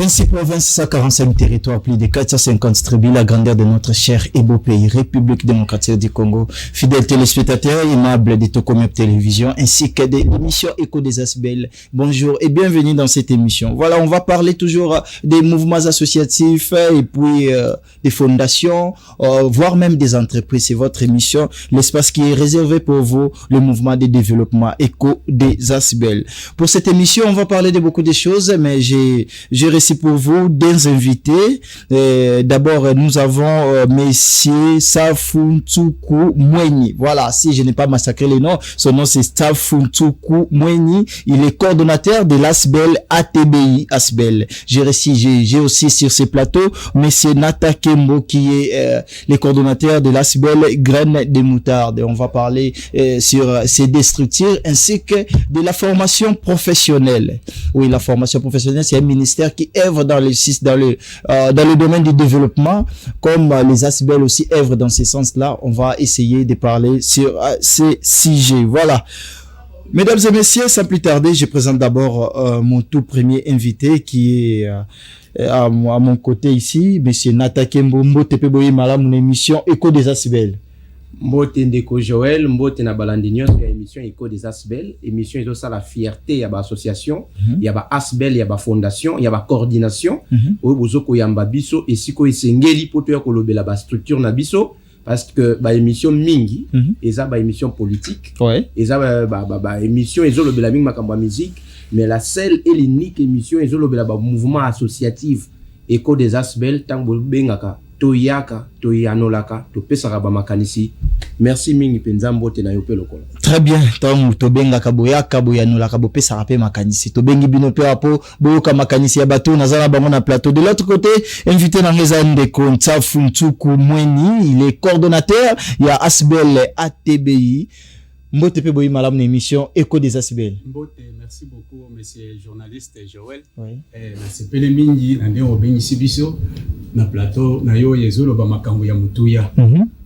26 provinces, 145 territoires, plus de 450 tribus, la grandeur de notre cher et beau pays, République démocratique du Congo. Fidèles téléspectateurs, aimables de Tokomep Télévision, ainsi que des émissions Écho des Asbel. Bonjour et bienvenue dans cette émission. Voilà, on va parler toujours des mouvements associatifs et puis des fondations, voire même des entreprises. C'est votre émission, l'espace qui est réservé pour vous, le mouvement de développement Écho des Asbel. Pour cette émission, on va parler de beaucoup de choses, mais j'ai reçu pour vous des invités. D'abord, nous avons Monsieur Safuntsuku Mweni. Voilà, si je n'ai pas massacré les noms, son nom c'est Safuntsuku Mweni. Il est coordonnateur de l'Asbel ATBI Asbel. J'ai aussi sur ce plateau Monsieur Nata Kembo qui est le coordonnateur de l'Asbel Graines de Moutarde. On va parler sur ces deux structures ainsi que de la formation professionnelle. Oui, la formation professionnelle, c'est un ministère qui œuvre dans le domaine du développement, comme les Asbel aussi œuvrent dans ce sens-là. On va essayer de parler sur ces sujets. Voilà. Mesdames et messieurs, sans plus tarder, je présente d'abord mon tout premier invité qui est à mon côté ici, Monsieur Nata Kembo Mbote Peboyi Malam, mon émission Écho des Asbel. Mbote Ndeko Joël, Mbote na Balandinios, il y a émission Écho des Asbel, émission ils ont ça la fierté, il y a ba association, il y a ba Asbel, il y a ba fondation, il y a ba coordination, ou bozoko yamba biso et siko esengeli poto ya kolobela ba structure na biso parce que ba émission mingi, eza ba émission politique, eza ba émission ils ont lobela mingi makamba musique, mais la seule et l'unique émission ils ont lobela ba mouvement associatif Écho des Asbel tango bengaka toyaka toyanolaka topesaka ba makanisi. Merci mingi penza mbote na yope lokola. Très bien, tant to benga kaboyaka boyanolaka bopesaka pe makanisi. To bengi bino pe apo boyoka makanisi ya bato nazala bango na plateau. De l'autre côté, invité na ngeza Ndeko Safuntsuku Mweni, il est coordonnateur, il y a Asbel ATBI. Mbote pe boyi malam na émission Écho des Asbel. Mbote, merci beaucoup monsieur journaliste Joël. Oui. Na sepele mingi na ndenge obengisi biso na plateau na yo yezolo ba makambo ya mutuya.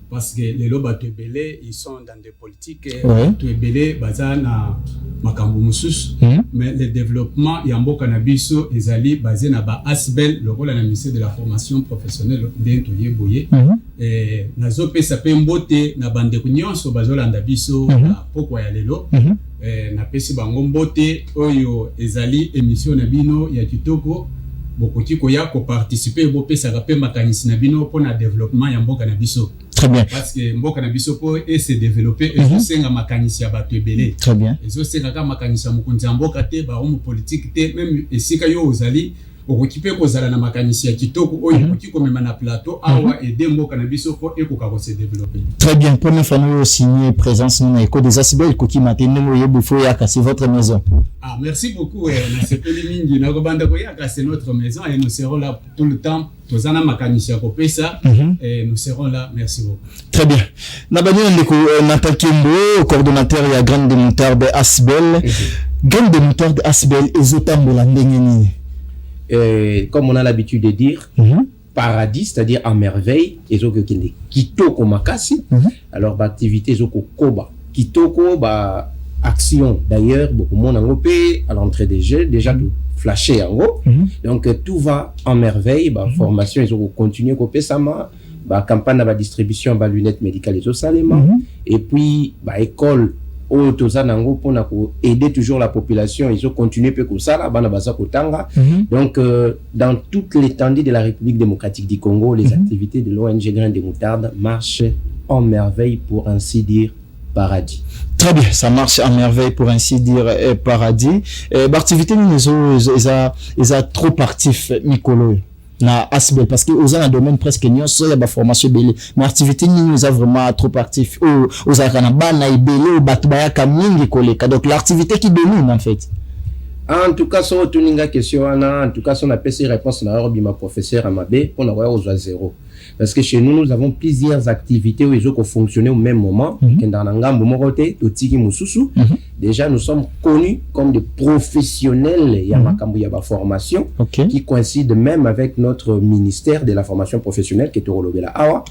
Parce que les lobato ebele ils sont dans des politiques to ebele baza na makambo mususu mais le développement ya mboka na biso ezali basé na ba Asbel le rôle na ministère de la formation professionnelle ndento yeboye nazo pesa pe mbote na bande kunyonso bazolanda biso na pokwa ya lelo na pesi bango mbote oyo ezali émission na bino ya kitoko bokoti koya ko participer bo pesa ka pe makanisi na bino pour na développement ya mboka na biso. Très bien. Parce que mboka na biso po et se développer et so senga makanisi ya bato ebele. Très bien. Et so senga ka makanisi ya mokonzi mboka te ba homme politique te même esika yo ozali okokipe kozala na makanisi ya kitoko oyo okiki komema na plateau awa et demboka na biso po ekoka ko se développer. Très bien. Première fois nous signer présence na Écho des Asbel koki matene mo yebo fo yaka c'est votre maison. Ah merci beaucoup na sepeli mingi na ko banda ko yaka c'est notre maison et nous serons là tout le temps. Tozana makanisi ya kopesa et nous serons là. Merci beaucoup. Très bien. Nabani Ndeko Nata Kembo, coordonnateur ya Graines de Moutarde Asbel. Graines de Moutarde Asbel ezotambola ndenge nini? Comme on a l'habitude de dire, paradis, c'est-à-dire à merveille, ezoko kende kitoko makasi. Alors l'activité ezoko koba kitoko ba action d'ailleurs beaucoup monde en opé à l'entrée des jeux déjà tout flashé en gros. Donc tout va en merveille, ba formation ils ont continué copé sama, ba campagne ba distribution ba lunettes médicales et au salema et puis ba école au tozanango pour aider toujours la population ils ont continué pe ko sala bana baza kotanga. Donc dans toute l'étendue de la République démocratique du Congo, les activités de l'ONG Graines de Moutarde marchent en merveille pour ainsi dire paradis. Très bien, ça marche à merveille pour ainsi dire paradis. L'activité nous a trop actif Mikolo na Asbel parce que aux un domaine presque n'y seul la formation belé mais activité nous a vraiment trop actif aux akana bana ibele batubaya kamingi koleka donc l'activité qui domine en fait. En tout cas sur tuninga question en tout cas on a passé réponse na robima professeur Amabe pour avoir aux zéro. Parce que chez nous, nous avons plusieurs activités où ils ont fonctionné au même moment. Déjà, nous sommes connus comme des professionnels Yamakambu Yaba formation qui coïncident même avec notre ministère de la formation professionnelle qui est au Rolobela Awa.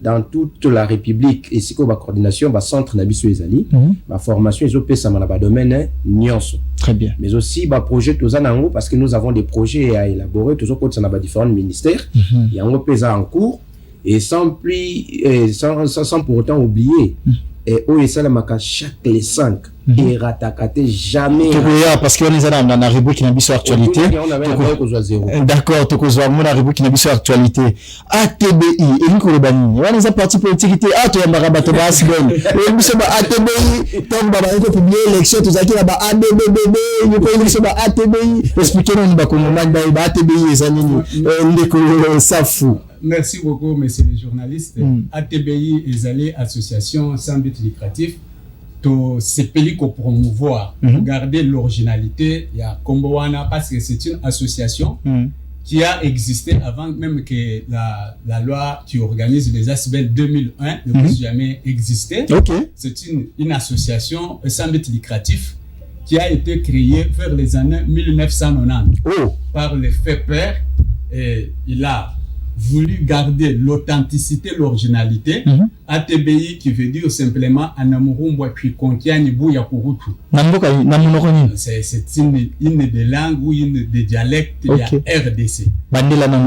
Dans toute la République, et si la coordination, le centre Nabiso Ezali, la formation, ils ont fait ça dans le domaine Nyonso. Très bien. Mais aussi, projet Tozanango, parce que nous avons des projets à élaborer, toujours quand on a différents ministères, il y a un peu en cours, et sans pour autant oublier, et OSLMaka chaque les 5, et ratakate jamais. Parce qu'on est dans la rubrique qui n'a pas sur actualité. D'accord, Tokozwa, mon rubrique qui n'a pas sur actualité. ATBI, et nous Kolobani, on est parti politique, tu es Marabato Basben, et nous sommes ATBI, tant que publier l'élection, tout ça qui est là-bas, ADBBB, nous connaissons ATBI, expliquez-nous, comment ATBI, les amis, nous Safou. Merci beaucoup, messieurs les journalistes. ATBI est allé association sans but lucratif. C'est pays pour promouvoir, pour garder l'originalité. Il y a Kombowana parce que c'est une association qui a existé avant même que la loi qui organise les ASBEL 2001 ne puisse jamais exister. C'est une association sans but lucratif qui a été créée vers les années 1990 par le FEPER. Et il a voulu garder l'authenticité, l'originalité. ATBI qui veut dire simplement Anamurumbwa puis Konkiani Bouya Kurutu. C'est une des langues ou une des dialectes de la RDC.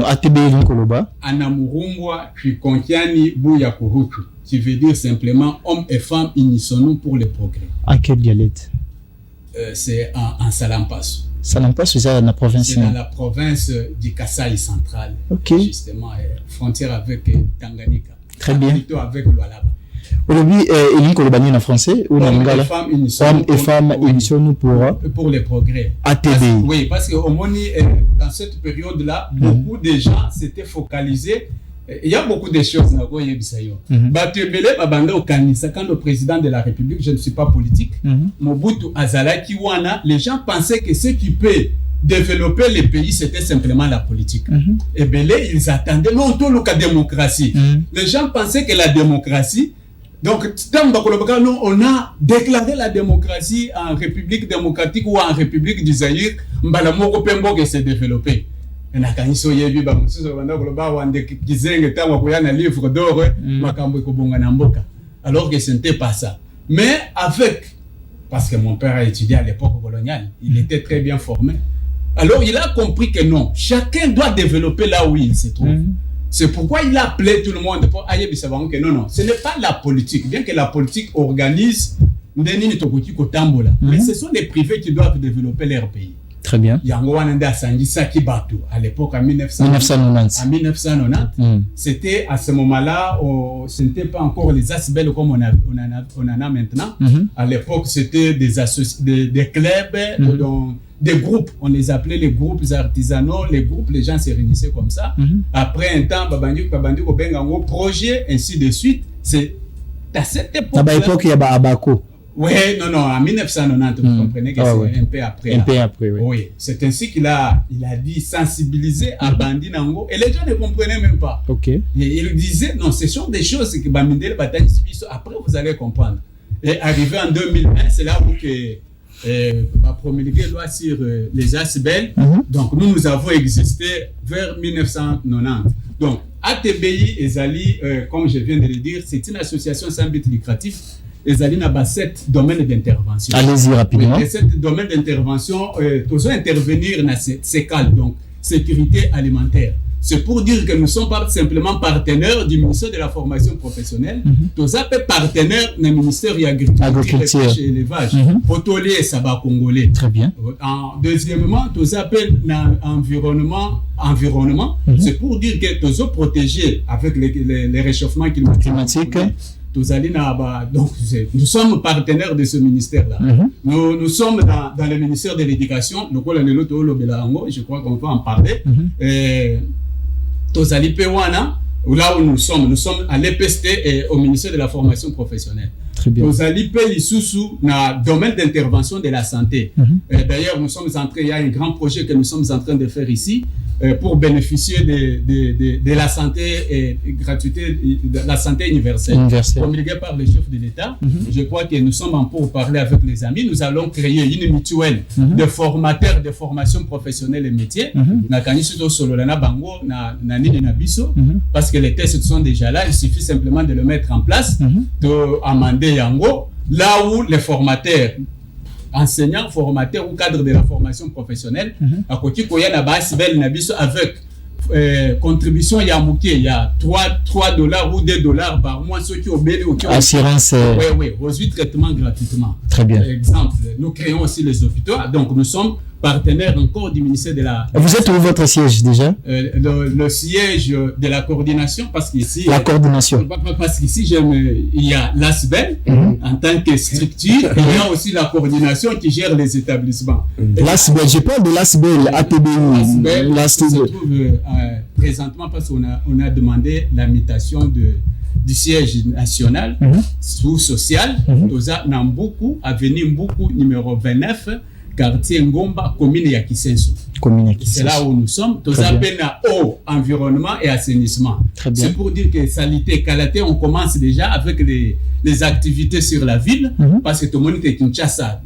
ATBI Nkoloba. Anamurumbwa puis Konkiani Bouya Kurutu, qui veut dire simplement hommes et femmes unissons-nous pour le progrès. À quel dialecte? C'est en Salampasso. Salampasso, c'est dans la province. C'est dans la province du Kasaï central. Justement, frontière avec Tanganyika. Très bien. Plutôt avec Lualaba. Aujourd'hui, il y a en français ou hommes et femmes unissons-nous pour les progrès. ATBI. Oui, parce que dans cette période-là, beaucoup de gens s'étaient focalisés. Il y a beaucoup de choses. Quand le président de la République, je ne suis pas politique, Mobutu Azalaki Wana, les gens pensaient que ce qui peut développer les pays, c'était simplement la politique. Et bien là, ils attendaient, non, tout le cas démocratie. Les gens pensaient que la démocratie, donc, on a déclaré la démocratie en République démocratique ou en République du Zaïre, Mbalamoko Pembo qui s'est développé. Alors que ce n'était pas ça. Mais parce que mon père a étudié à l'époque coloniale, il était très bien formé. Alors il a compris que non, chacun doit développer là où il se trouve. C'est pourquoi il a appelé tout le monde pour que non, ce n'est pas la politique. Bien que la politique organise, mais ce sont les privés qui doivent développer leur pays. Très bien. À l'époque, en 1990. En 1990, c'était à ce moment-là, ce n'était pas encore les ASBEL comme on en a maintenant. À l'époque, c'était des clubs, des groupes. On les appelait les groupes artisanaux. Les groupes, les gens se réunissaient comme ça. Après un temps, projet, ainsi de suite. C'est à cette époque. À l'époque, il y a Abako. Oui, non, en 1990, vous comprenez que c'est un peu après. Un peu après, oui. Oui, c'est ainsi qu'il a dit sensibiliser à Bandi Nango, et les gens ne comprenaient même pas. Et il disait, non, ce sont des choses que Bamindele Bataille, après vous allez comprendre. Et arrivé en 2001, c'est là où a promulgué loi sur les ASBEL. Donc nous avons existé vers 1990. Donc ATBI et Zali, comme je viens de le dire, c'est une association sans but lucratif. Et Zali n'a 7 domaines d'intervention. Allez-y rapidement. Et 7 domaines d'intervention, tous intervenir dans ces cadres, donc sécurité alimentaire. C'est pour dire que nous ne sommes pas simplement partenaires du ministère de la formation professionnelle, tous appels partenaires du ministère de l'agriculture et l'élevage, hôtelier et sabbat congolais. Très bien. Deuxièmement, tous appels environnement, c'est pour dire que tous protéger avec les réchauffements climatiques. Donc, nous sommes partenaires de ce ministère-là. Nous sommes dans le ministère de l'Éducation, je crois qu'on peut en parler. Là où nous sommes à l'EPST et au ministère de la Formation professionnelle. Très bien. Nous allons payer sous le domaine d'intervention de la santé. D'ailleurs, il y a un grand projet que nous sommes en train de faire ici pour bénéficier de la santé et gratuité, de la santé universelle. Promulguée par le chef de l'État. Je crois que nous sommes en pour parler avec les amis. Nous allons créer une mutuelle de formateurs de formation professionnelle et métiers. Parce que les tests sont déjà là. Il suffit simplement de le mettre en place, de amender Yango, là où les formateurs enseignant, formateur ou cadre de la formation professionnelle, à côté koya na base belle na biso avec contribution ya muké, il y a $3 ou $2 par mois ceux qui obéissent au assurance. Oui, reçu traitement gratuitement. Très bien. Exemple, nous créons aussi les hôpitaux, donc nous sommes partenaires encore du ministère de la... Vous êtes où votre siège déjà? Le siège de la coordination, parce qu'ici... La coordination. Parce qu'ici, il y a l'ASBEL en tant que structure, et il y a aussi la coordination qui gère les établissements. L'ASBEL, je parle de l'ASBEL, ATBU. L'ASBEL se trouve présentement parce qu'on a demandé la mutation du siège national ou social, Toza Nambuku, avenue Mbuku, numéro 29, quartier Ngomba, commune ya Kisenso. C'est là où nous sommes. Toza Pena eau, environnement et assainissement. C'est pour dire que Salité, Kalaté, on commence déjà avec les activités sur la ville, parce que tout le monde est Kinshasa,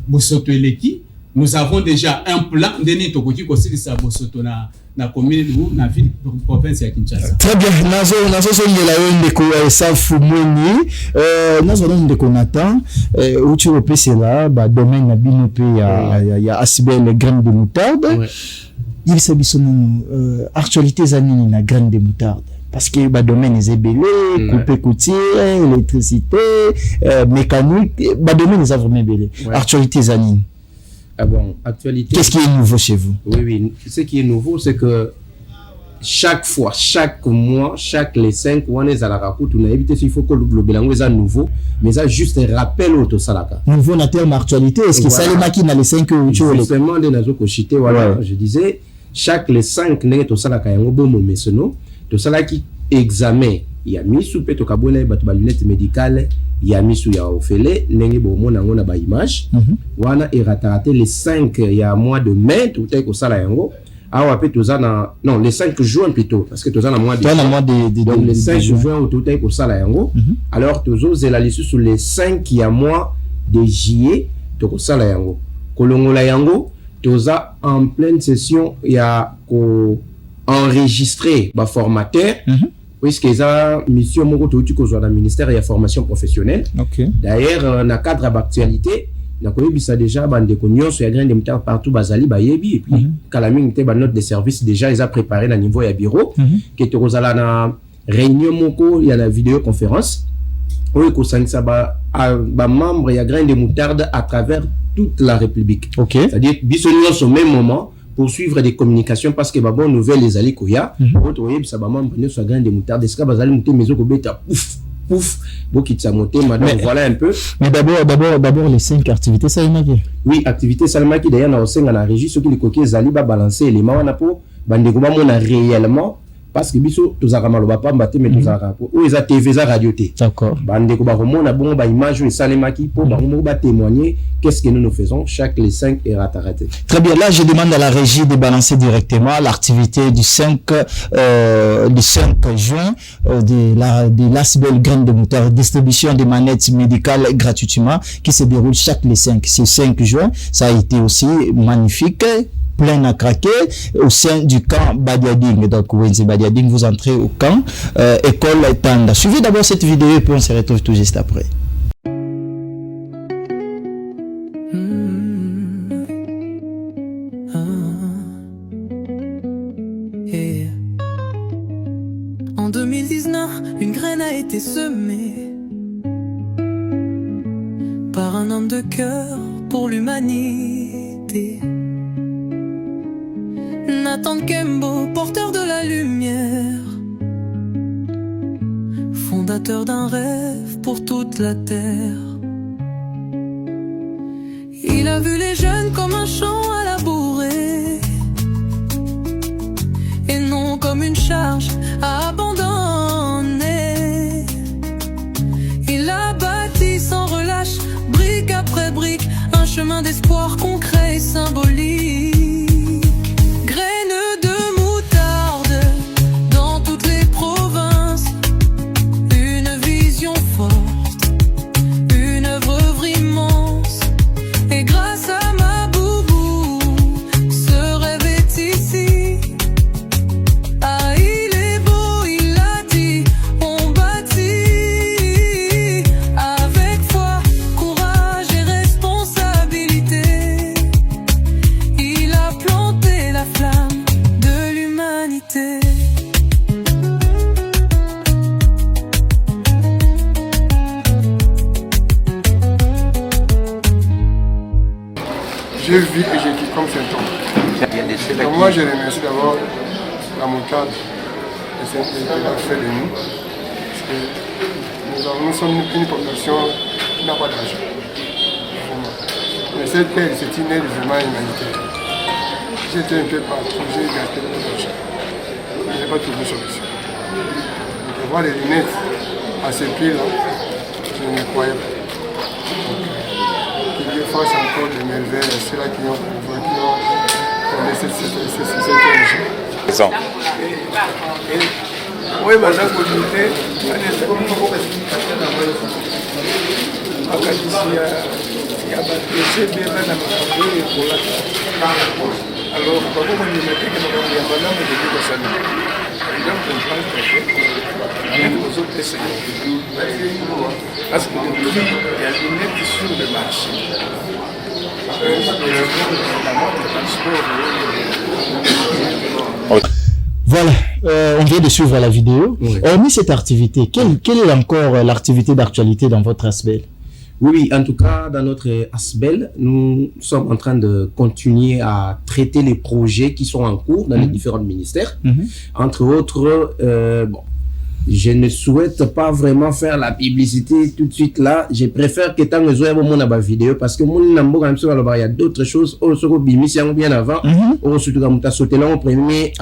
Bosoto Eleki. Nous avons déjà un plan de Tokoki Kosili sa Bosoto na commune ou na ville province ya Kinshasa. Très bien. Nazo songela ndeko Safu Moni, nazo ndeko Nathan, uchi opesela ba domaine na bino pe ya ASBEL graine de moutarde. Il s'abiso actualité zanini na graine de moutarde. Parce que le domaine est belé, coupé couture, électricité, mécanique, le domaine est vraiment belé. Actualité zanini. Ah bon, actualité. Qu'est-ce qui est nouveau chez vous? Oui. Ce qui est nouveau, c'est que chaque fois, chaque mois, les 5 mois, on est à la raconte, on a évité s'il faut que le bilan soit nouveau, mais ça juste un rappel au Salaka. Nouveau en termes d'actualité, est-ce que ça les maquines dans les 5 jours? Justement, de Nazo Kochité, voilà, je disais, les 5 n'est au Salaka, il y a un bon moment, tout ça qui examen, il y a mis sous péto kabone, batuba lunette médicale, il y a mis sous ya ofele, n'engue bon mon on a ba image, wana et raté les 5 il y a mois de mai, tout est au sala yango. Ah ouais, peut non, les 5 juin plutôt, parce que tout ça dans mois de donc les 5 juin tout est au sala yango. Alors toujours c'est la liste sur les 5 il y a mois de juillet, tout au sala yango. Kolongola yango, tout ça en pleine session, il y a enregistré ba formateur. Puisque ça mission moko touti ko dans le ministère de la formation professionnelle. D'ailleurs na cadre d'actualité na koyebisa déjà bande ko nyonso ya grain de moutarde partout bazali bayebi et puis kalaming te ba note de service déjà ils a préparé na niveau ya bureau que to kozala na réunion moko ya la vidéoconférence où ko sangisa ba membre ya grain de moutarde à travers toute la République. C'est-à-dire biso nyonso au même moment poursuivre des communications parce que bah bonne nouvelle les alliés koya autre web ça ba membre ne soit grain de moutarde est-ce que bazali monter maison ko beta pouf bokitsa monter madame voilà un peu mais d'abord les 5 activités ça imaki oui activité salmaki d'ailleurs na osenga na régie ceux qui les coquets zali ba balancer éléments wana po bande ko ba mona réellement parce que biso tozaka maloba pa mbate mais tozaka po o eza TV za radio T. D'accord. Bande ko ba remona bon ba image et salemaki po ba mo ba témoigner qu'est-ce que nous faisons chaque les 5 et raté. Très bien, là je demande à la régie de balancer directement l'activité du 5 juin de l'ASBEL graine de moutarde, distribution des manettes médicales gratuitement qui se déroule chaque les 5. C'est 5 juin, ça a été aussi magnifique. Plein à craquer au sein du camp Badiading. Donc, Wenzi Badiading, vous entrez au camp école Tanda. Suivez d'abord cette vidéo et puis on se retrouve tout juste après. En 2019, une graine a été semée par un homme de cœur pour l'humanité. Nathan Kembo, porteur de la lumière, fondateur d'un rêve pour toute la terre. Il a vu les jeunes comme un champ à labourer et non comme une charge à abandonner. Il a bâti sans relâche, brique après brique, un chemin d'espoir concret et symbolique. Responsabilité. je vis et je quitte comme symptôme. Donc moi, je remercie d'abord la moutarde de cette fait de nous. Parce que nous sommes une population qui n'a pas d'argent. Mais cette aide, c'est une aide vraiment humanitaire. J'étais un peu partout, j'ai gâté beaucoup d'argent. Je n'ai pas trouvé solution. Donc, voir les lunettes à ce prix-là, je ne croyais pas. Qu'il y fasse encore des merveilles à ceux-là qui ont laissé cette énergie. Oui, mais la communauté, alors, par contre, on dit que nous avons parce que il y a une lunettes sur le marché. Voilà, on vient de suivre la vidéo. Oui. Hormis cette activité, quelle est encore l'activité d'actualité dans votre ASBEL? Oui, en tout cas, dans notre ASBEL, nous sommes en train de continuer à traiter les projets qui sont en cours dans les différents ministères. Entre autres, je ne souhaite pas vraiment faire la publicité tout de suite là. Je préfère que tant que je vois ma vidéo parce que il y a d'autres choses. Bien avant, on premier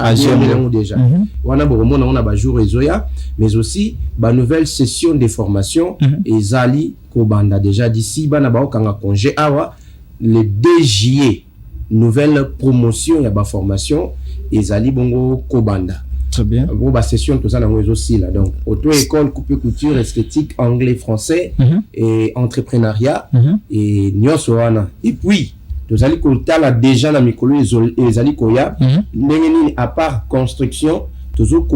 déjà. On a jour mais aussi la nouvelle session de formation et Zali Kobanda déjà d'ici congé le 2 juillet nouvelle promotion il y a formation et Zali Bongo Kobanda. Très bien. Bon, session tout ça dans aussi là. Donc, auto-école, couture, esthétique, anglais, français et entrepreneuriat et nyosoana. Et puis, nous allons là déjà dans Mikolo et Zali Koya. À part construction, toujours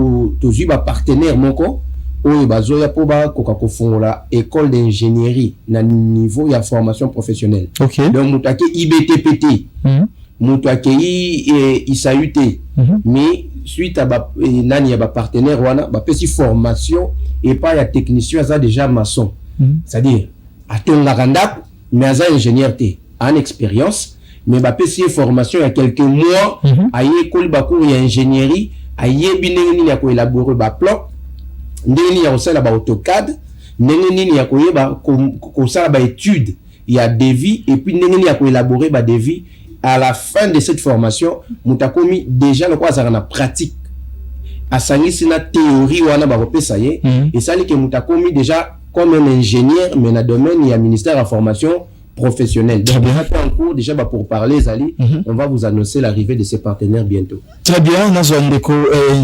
partenaire moko. Bazoya pour la école d'ingénierie na niveau de formation professionnelle. Okay. Donc, moutake IBTPT, moutake ISAUT, mais suite à nani ya partenaire wana ba pesi formation et pas ya technicien ça déjà maçon. C'est-à-dire atonga kanda mais aza ingénieur té en expérience mais ba pesi formation il y a quelques mois aye école ba cours ya ingénierie aye bineni ya ko élaborer ba plan ndeni ya osala ba AutoCAD ndeni ya ko yeba ko sala ba étude il y a devis et puis ndeni ya ko élaborer ba devis. À la fin de cette formation, mutakomi déjà le quoi ça en pratique. À sangisi na théorie wana ba repesa ye et ça li que mutakomi déjà comme un ingénieur mais dans domaine il y a ministère de la formation professionnelle. Donc en cours déjà pour parler Zali, on va vous annoncer l'arrivée de ces partenaires bientôt. Très bien, nazondeko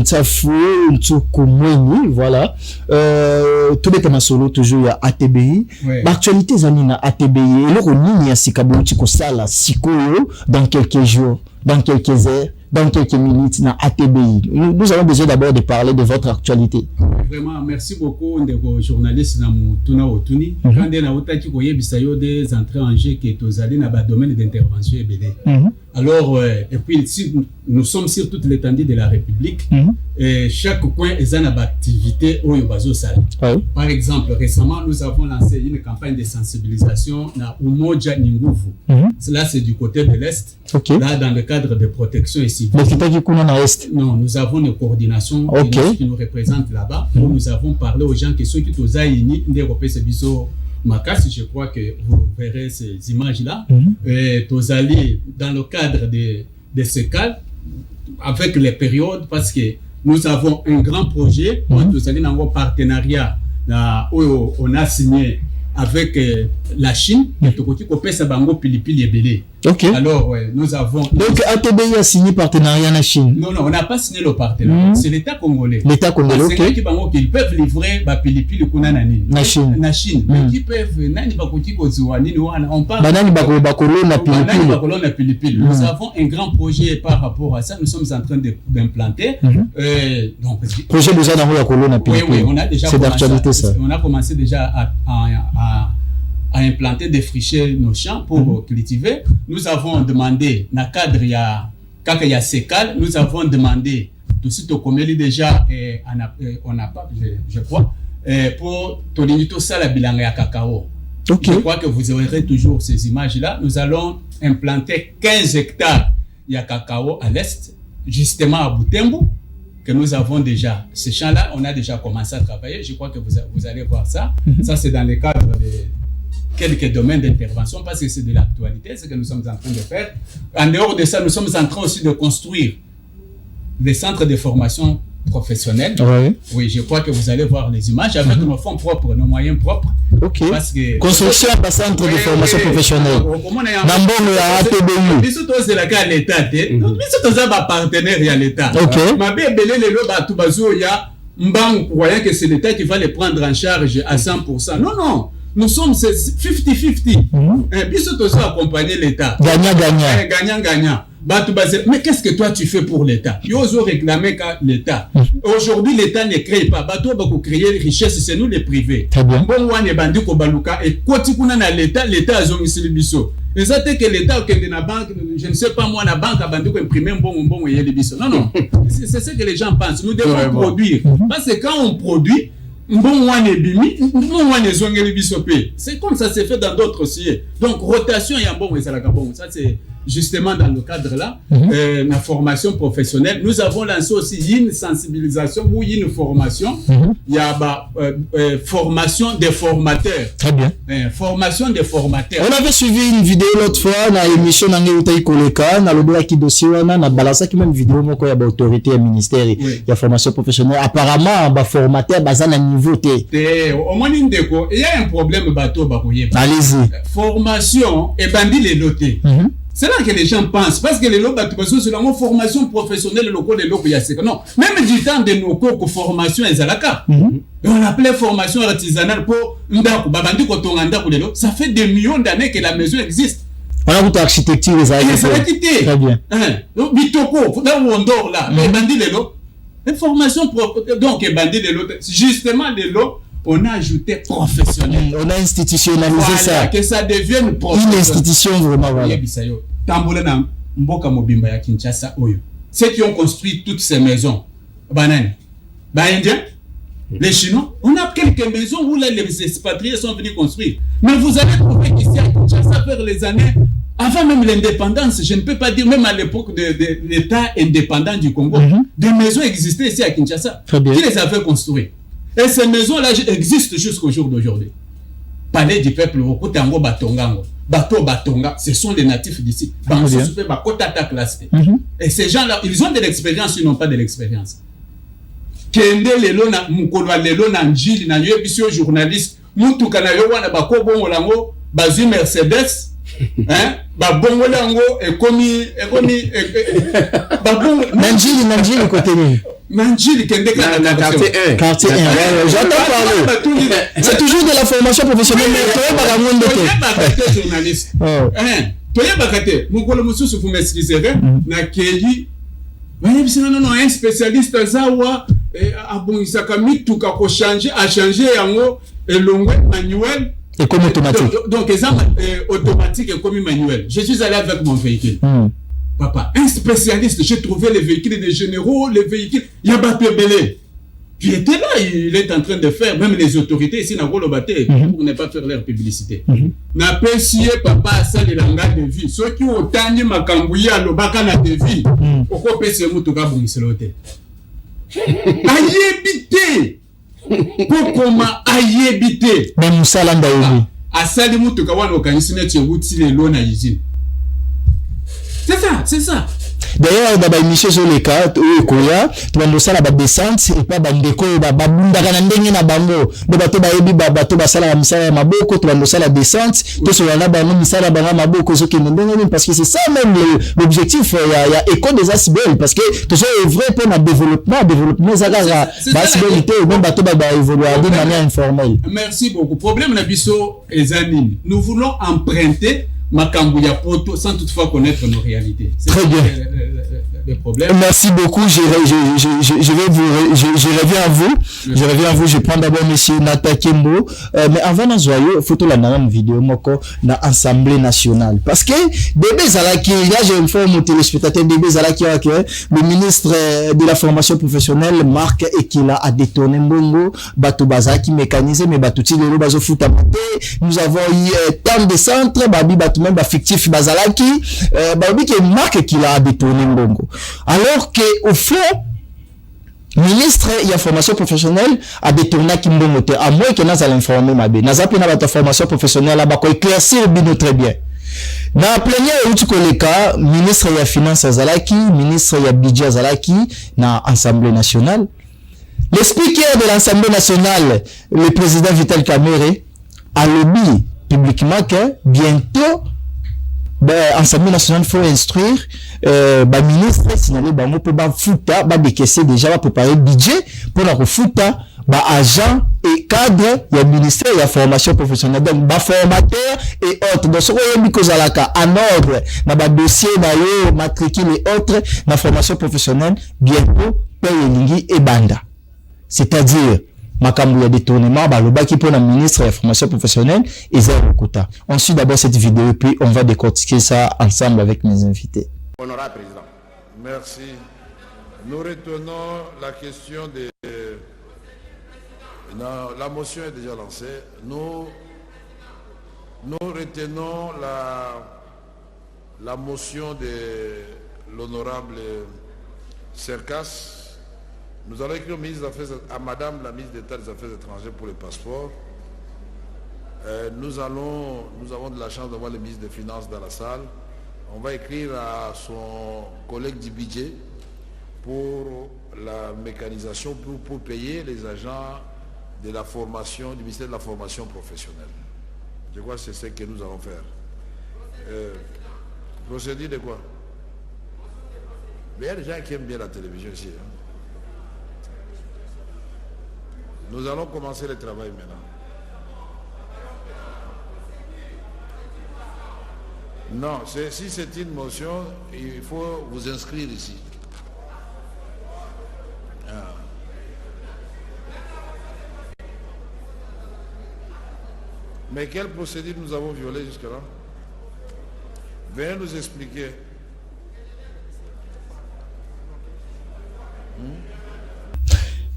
ntafu ntukumweni voilà. Tout est en solo toujours à ATBI. L'actualité zanina ATBI et le nini ya sikabuti ko sala sikoyo dans quelques jours, dans quelques heures, dans quelques minutes dans ATBI. Nous avons besoin d'abord de parler de votre actualité. Vraiment, merci beaucoup ndeko journaliste na mutuna otuni. Quand na otaki ko yebisa yo des entrées en jeu que tozali na ba domaine d'intervention ebele. Alors et puis si nous sommes sur toute l'étendue de la République et chaque coin est une activité oyo bazo sala. Par exemple, récemment nous avons lancé une campagne de sensibilisation na Umoja Ninguvu. Là c'est du côté de l'Est. Là dans le cadre de protection et civile. Non, nous avons une coordination qui nous représente là-bas. Nous avons parlé aux gens que ceux qui sont aïnis Makassi, je crois que vous verrez ces images-là. Tozali dans le cadre de ce cadre, avec les périodes, parce que nous avons un grand projet. Tozali dans un partenariat, on a signé avec la Chine, alors, nous avons... Donc, ATBI a signé partenariat en Chine? Non, on n'a pas signé le partenariat. C'est l'État congolais. L'État congolais, ok. Ils peuvent livrer pilipili kuna na Chine. Mais qui peuvent... On parle... Nous avons un grand projet par rapport à ça. Nous sommes en train d'implanter. Projet déjà dans la colonne. Oui, on a déjà d'actualité, ça. On a commencé déjà à défricher nos champs pour cultiver. Nous avons demandé, dans le cadre, quand il y a sécal, nous avons demandé, tout de suite au Comélie déjà, on n'a pas, je crois, pour Tolinito Salabilanga cacao. Je crois que vous aurez toujours ces images-là. Nous allons implanter 15 hectares. Il y a cacao à l'est, justement à Butembo, que nous avons déjà. Ces champs-là, on a déjà commencé à travailler. Je crois que vous allez voir ça. Ça, c'est dans le cadre de quelques domaines d'intervention, parce que c'est de l'actualité, ce que nous sommes en train de faire. En dehors de ça, nous sommes en train aussi de construire des centres de formation professionnelle. Oui, je crois que vous allez voir les images avec nos fonds propres, nos moyens propres. Parce que construction d'un centre de formation professionnelle. Nambongo ya ATBU. Biso to la ka l'état te. Biso to za ba partenaire ya l'état. Ma bébélé les lo ba tubazo ya mbang croyant que c'est l'état qui va les prendre en charge à 100%. Non non. Nous sommes 50-50. Biso to za accompagner l'état. Gagnant-gagnant. Gagnant-gagnant. Mais qu'est-ce que toi tu fais pour l'État? Ils osent réclamer l'État. Aujourd'hui, l'État ne crée pas. Bateau va créer richesse, c'est nous les privés. Très bien. Bon, on est bandu ko baluka et quand tu connais l'État, l'État a zongi silibiso. Et ça c'est que l'État qui est dans la banque, je ne sais pas moi la banque a bandu ko imprimer bon et libiso. Non non. C'est ce que les gens pensent. Nous devons produire. Parce que quand on produit, c'est comme ça c'est fait dans d'autres dossiers. Donc rotation et bon et ça c'est justement dans le cadre là la formation professionnelle. Nous avons lancé aussi une sensibilisation ou une formation. Il y a formation des formateurs. Très bien. Formation des formateurs. On avait suivi une vidéo l'autre fois dans l'émission Nangeutai Koleka na lodola ki dossier wana na balasa ki même vidéo moko ya autorité et ministère ya formation professionnelle. Apparemment ba formateur bazana niveau T. Au moins il y a un problème bateau bakoye. Allez-y. Formation et bandi les lotés. C'est là que les gens pensent parce que les lots bateau c'est la formation professionnelle le cours des lots il y a non même du temps de nos cours formation et zalaka. On appelait formation artisanale pour ndaku babandi ko tonganda ko lelo ça fait des millions d'années que la maison existe. On a votre architecture les architectes. Très bien. Donc bitoko là où on dort là mais bandi les lots. Formation donc bandi les lots justement les lots on a ajouté professionnel. On a institutionnalisé voilà, ça. Que ça devienne professionnel. Une institution vraiment voilà. Tambola na mboka mobimba ya Kinshasa oyo. Ceux qui ont construit toutes ces maisons. Banane. Indiens, les Chinois, on a quelques maisons où là les expatriés sont venus construire. Mais vous allez trouver qu'ici à Kinshasa vers les années avant même l'indépendance, je ne peux pas dire même à l'époque de l'État indépendant du Congo, des maisons existaient ici à Kinshasa. Qui les avait construites? Et ces maisons-là existent jusqu'au jour d'aujourd'hui. Palais du peuple, Okutango Batongango, Bato Batonga, ce sont les natifs d'ici. Et ces gens-là, ils ont de l'expérience, ils n'ont pas de l'expérience. Kende lelo na mukolo lelo na njili na yo bisio journaliste, mutuka na yo wana bakobo ngolango, bazu Mercedes, ba bongo lango ekomi babongo Nanjili côté ni. Nanjili kende kana quartier 1. Quartier 1. J'entends parler. C'est toujours de la formation professionnelle mais toi ba ngonde te. Journaliste. Toya bakate mukolo mususu vous m'excuserez na keyi. Non, un spécialiste zawa abongisaka mituka ko changer a changer yango elongwe manuel et comme automatique. Donc automatique et comme manuel. Je suis allé avec mon véhicule. Papa, un spécialiste, j'ai trouvé les véhicules des généraux, les véhicules, il y a Batebele qui était là, il est en train de faire, même les autorités ici, pour ne pas faire leur publicité. N'a pas essayé, papa, ça, les langages de vie. Ceux qui ont tenu ma cambouilla, le bacana de vie, pourquoi peut-ce que vous avez ce loté? Ayébité! Pourquoi ayébité? Même ça, là, d'ailleurs. À ça, les moutouka, on a organisé les lois à l'usine. C'est ça. D'ailleurs, dans l'émission sur les cas, Koya, tu vas ça la descente et pas bandeko, babunda kanandenge na bango. De bateau baebi bateau basala misala maboko, tu vas ça la descente, tout sur la bango misala banga maboko zo kendenge parce que c'est ça même l'objectif. Il y a éco des asibel parce que tout ça est vrai pour le développement zagara, basibelité même bateau ba évoluer de manière informelle. Merci beaucoup. Problème na biso ezanini. Nous voulons emprunter Makambouya Poto sans toutefois connaître nos réalités. Très bien. des problèmes. Merci beaucoup. Je reviens à vous. Je reviens à vous. Je prends d'abord monsieur Nata Kembo. Mais avant de jouer, photo la même vidéo moko na Assemblée nationale. Parce que Bébé Zalaki, là j'ai informé mon téléspectateur Bébé Zalaki que le ministre de la formation professionnelle Marc Ekila a détourné Mbongo, Bato Bazaki mécanisé, mais Batouti de Bazo Foutamate. Nous avons eu tant de centres, Babi Batou même fictif Bazalaki, Babi que Marc Ekila a détourné Mbongo. Alors que au fond, ministre de la formation professionnelle a détourné Kimbongo te, à moins que nous allons informer Mabé. Nous avons une formation professionnelle là-bas, qu'on éclaircir le très bien. Dans la plénière, le ministre de la finance Zalaki, ministre de la budget Zalaki, dans l'Assemblée nationale. Le speaker de l'Assemblée nationale, le président Vital Kamerhe, a lobby publiquement que bientôt, l'Assemblée nationale faut instruire, ministre, signalé, on peut fouta, décaisser déjà, préparer le budget pour la refouta, agent et cadre, il y a le ministère, il y a formation professionnelle, donc, formateur et autres. Donc, ce qu'on a en ordre, dans le dossier, matricule et autres, dans la formation professionnelle, bientôt, paye et banda. C'est-à-dire, makambu ya détournement, le baki pour la ministre de la formation professionnelle, et Zéro-Kouta. On suit d'abord cette vidéo, puis on va décortiquer ça ensemble avec mes invités. Honorable Président. Merci. Nous retenons la question de... Non, la motion est déjà lancée. Nous retenons la motion de l'honorable Cercas. Nous allons écrire à Madame la ministre d'État des Affaires étrangères pour le passeport. Nous avons de la chance d'avoir le ministre des Finances dans la salle. On va écrire à son collègue du budget pour la mécanisation, pour payer les agents de la formation, du ministère de la formation professionnelle. Je crois que c'est ce que nous allons faire. Procédure de quoi? Mais il y a des gens qui aiment bien la télévision ici. Hein? Nous allons commencer le travail maintenant. Non, si c'est une motion, il faut vous inscrire ici. Ah. Mais quelle procédure nous avons violée jusque-là? Veuillez nous expliquer.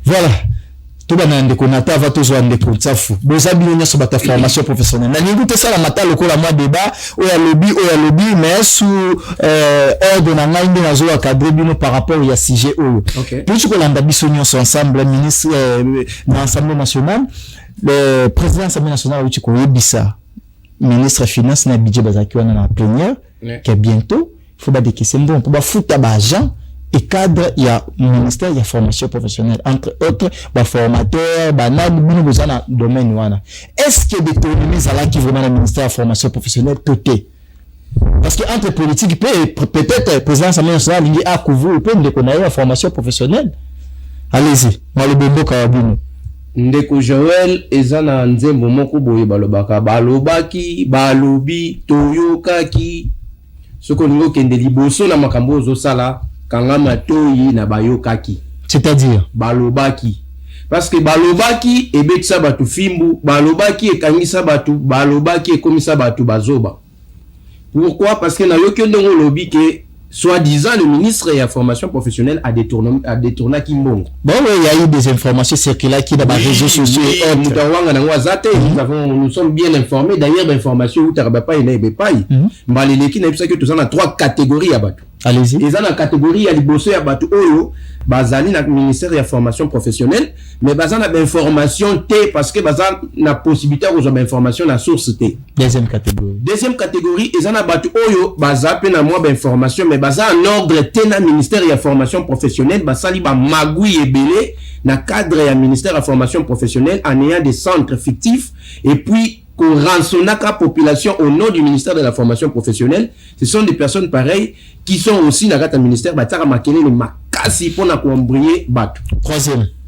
Voilà. Tout le monde connaît va toujours en découvrir ça fou. Vous avez bien sur votre formation professionnelle. N'allez pas ça la matin le cours à moi débat ou à lobby mais sous ordre na ngai na zo cadre bino par rapport au sujet ou. Puis tu connais l'ambition ensemble ministre dans l'Assemblée nationale, le président de l'Assemblée nationale tu connais bisa ministre finance na budget bazaki wana na plénière qui est bientôt il faut pas décaisser bon pour foutre agent et cadre, il y a ministère, il y a formation professionnelle. Entre autres, formateur, domaine. Est-ce que des tournements qui vraiment dans le ministère de la formation professionnelle peut-être? Parce que entre politique, peut-être, le président de l'Assemblée nationale, il dit, vous pouvez me déconner la formation professionnelle. Allez-y, moi le bombo Karabino. Ndeko Joël, ezana nzembo moko boye balobaka, balobaki, balobi, toyokaki, soko ningo kende liboso na makambo ozo sala, kangama toyi na bayokaki. C'est-à-dire balobaki. Parce que balobaki ebetisa batu fimbu, balobaki ekangisa batu, balobaki ekomisa batu bazoba. Pourquoi? Parce que na yoki ndongo lobi que soi-disant le ministre de la formation professionnelle a détourné Kimbongo. Bon, il y a eu des informations circulées qui dans les réseaux sociaux. Nous sommes bien informés. D'ailleurs, l'information où tu n'as pas une paille. Maléleki n'a pas que tu as trois catégories à battre. Allez-y. Ils ont la catégorie à libosser à battre Oyo, Bazali na ministère de la formation professionnelle, mais Bazan a information T parce que Bazan a possibilité d'avoir information la source T. Deuxième catégorie. Deuxième catégorie, ils ont battu Oyo, Bazan peine à moi d'information, mais Bazan en ordre T na ministère de la formation professionnelle, Bazali ba magouille et belé na cadre ya ministère de la formation professionnelle en ayant des centres fictifs et puis qu'on rançonnaka population au nom du ministère de la formation professionnelle. Ce sont des personnes pareilles qui sont aussi dans le ministère batara makele les makasi pour na combrier batu.